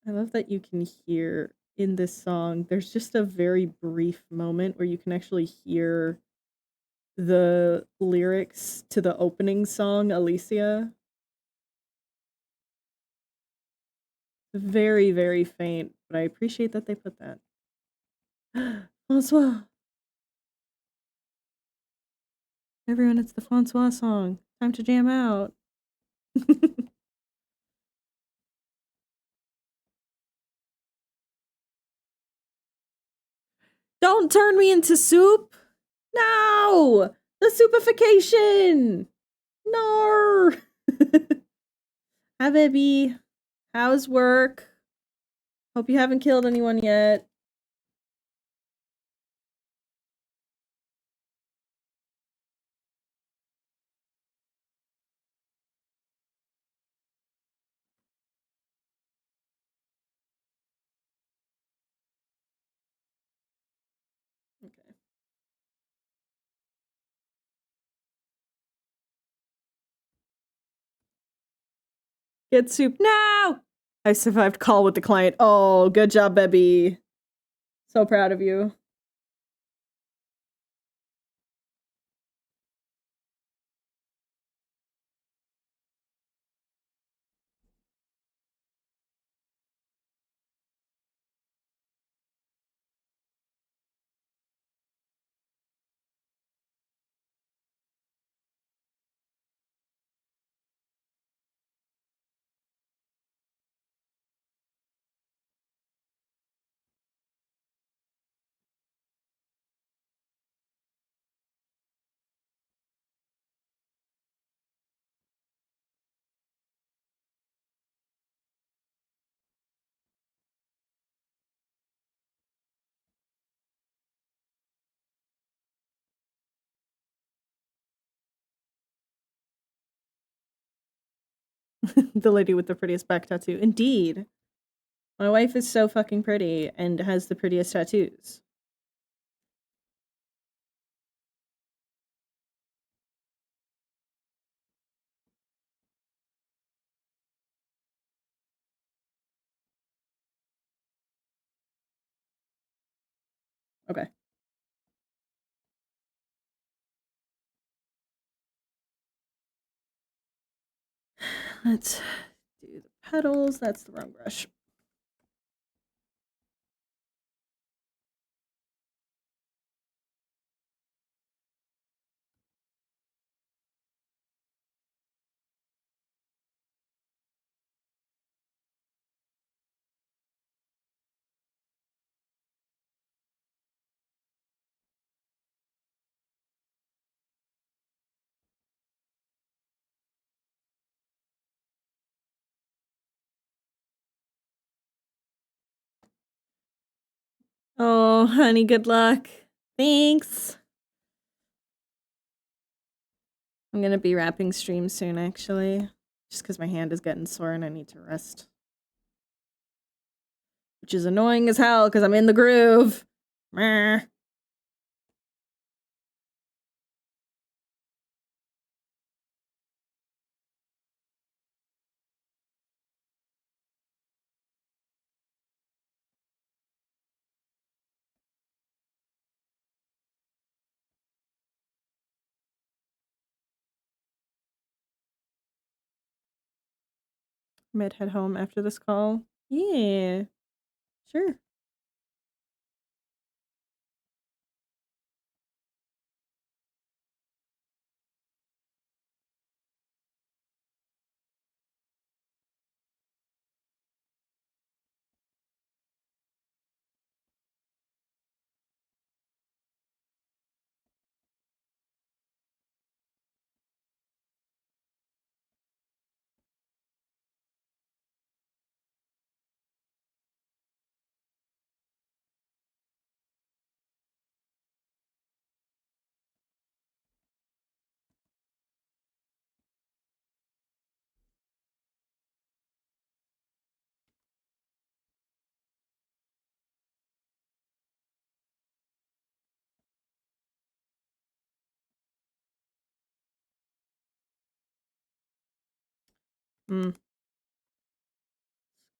I love that you can hear in this song, there's just a very brief moment where you can actually hear the lyrics to the opening song, Alicia. Very, very faint, but I appreciate that they put that. Francois! Everyone, it's the Francois song. Time to jam out. Don't turn me into soup! No! The soupification! No! Hi, baby. How's work? Hope you haven't killed anyone yet. Okay. Get soup now! I survived call with the client. Oh, good job, baby. So proud of you. The lady with the prettiest back tattoo. Indeed. My wife is so fucking pretty and has the prettiest tattoos. Okay. Let's do the petals. That's the wrong brush. Oh, honey, good luck. Thanks. I'm gonna be wrapping stream soon, actually. Just because my hand is getting sore and I need to rest. Which is annoying as hell because I'm in the groove. Meh. Might head home after this call. Yeah, sure.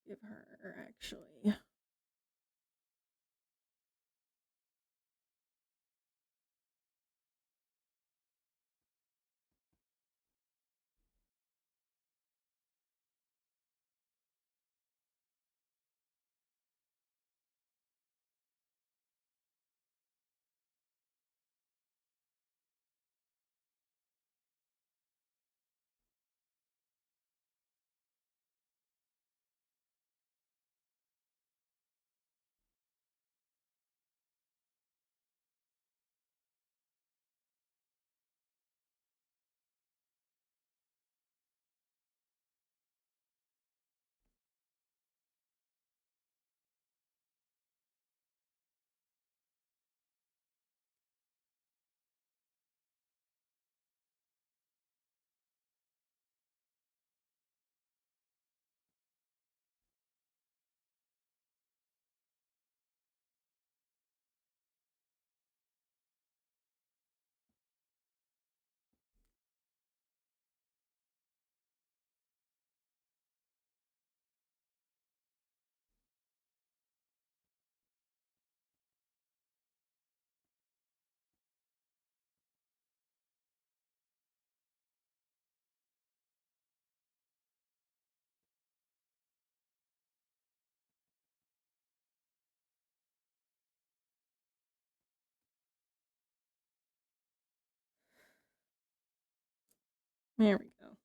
Give her, actually. There we go.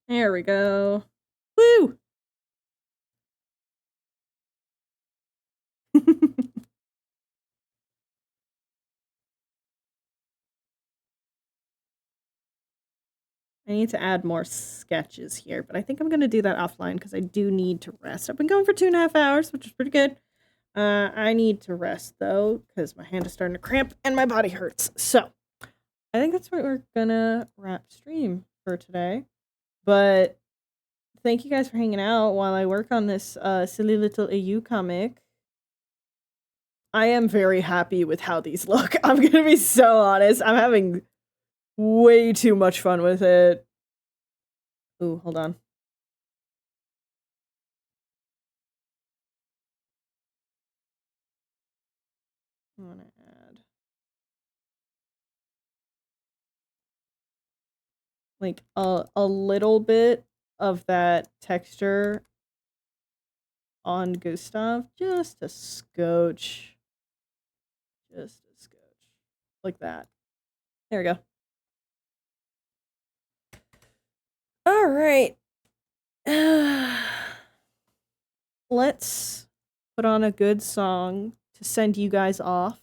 There we go. Woo! I need to add more sketches here, but I think I'm going to do that offline because I do need to rest. I've been going for 2.5 hours, which is pretty good. I need to rest, though, because my hand is starting to cramp and my body hurts. So, I think that's what we're going to wrap stream for today. But thank you guys for hanging out while I work on this silly little AU comic. I am very happy with how these look. I'm going to be so honest. I'm having way too much fun with it. Ooh, hold on. I want to add like a little bit of that texture on Gustav, just a scotch. Just a scotch. Like that. There we go. All right. Let's put on a good song to send you guys off.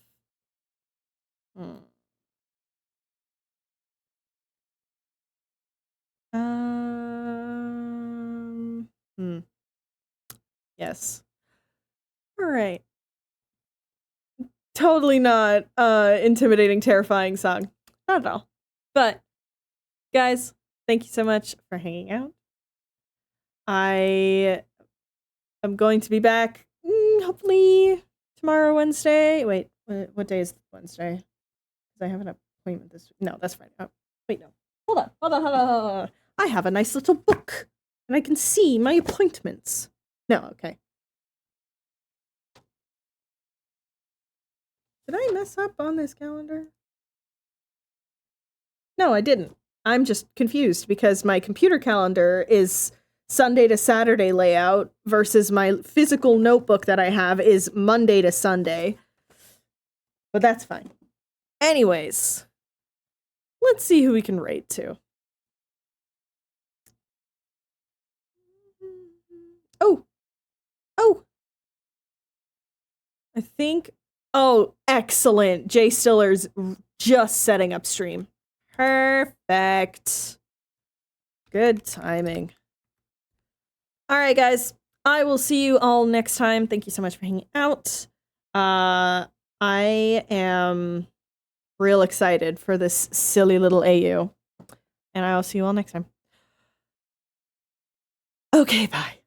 Yes. All right. Totally not intimidating, terrifying song. Not at all. But guys, thank you so much for hanging out. I am going to be back hopefully tomorrow, Wednesday. Wait, what day is Wednesday? Because I have an appointment this week. No, that's Friday. Oh, wait, no. Hold on. I have a nice little book, and I can see my appointments. No, okay. Did I mess up on this calendar? No, I didn't. I'm just confused because my computer calendar is Sunday to Saturday layout versus my physical notebook that I have is Monday to Sunday. But that's fine. Anyways, let's see who we can rate to. Oh! I think... Oh, excellent. Jay Stiller's just setting up stream. Perfect. Good timing. All right, guys. I will see you all next time. Thank you so much for hanging out. I am real excited for this silly little AU. And I will see you all next time. Okay, bye.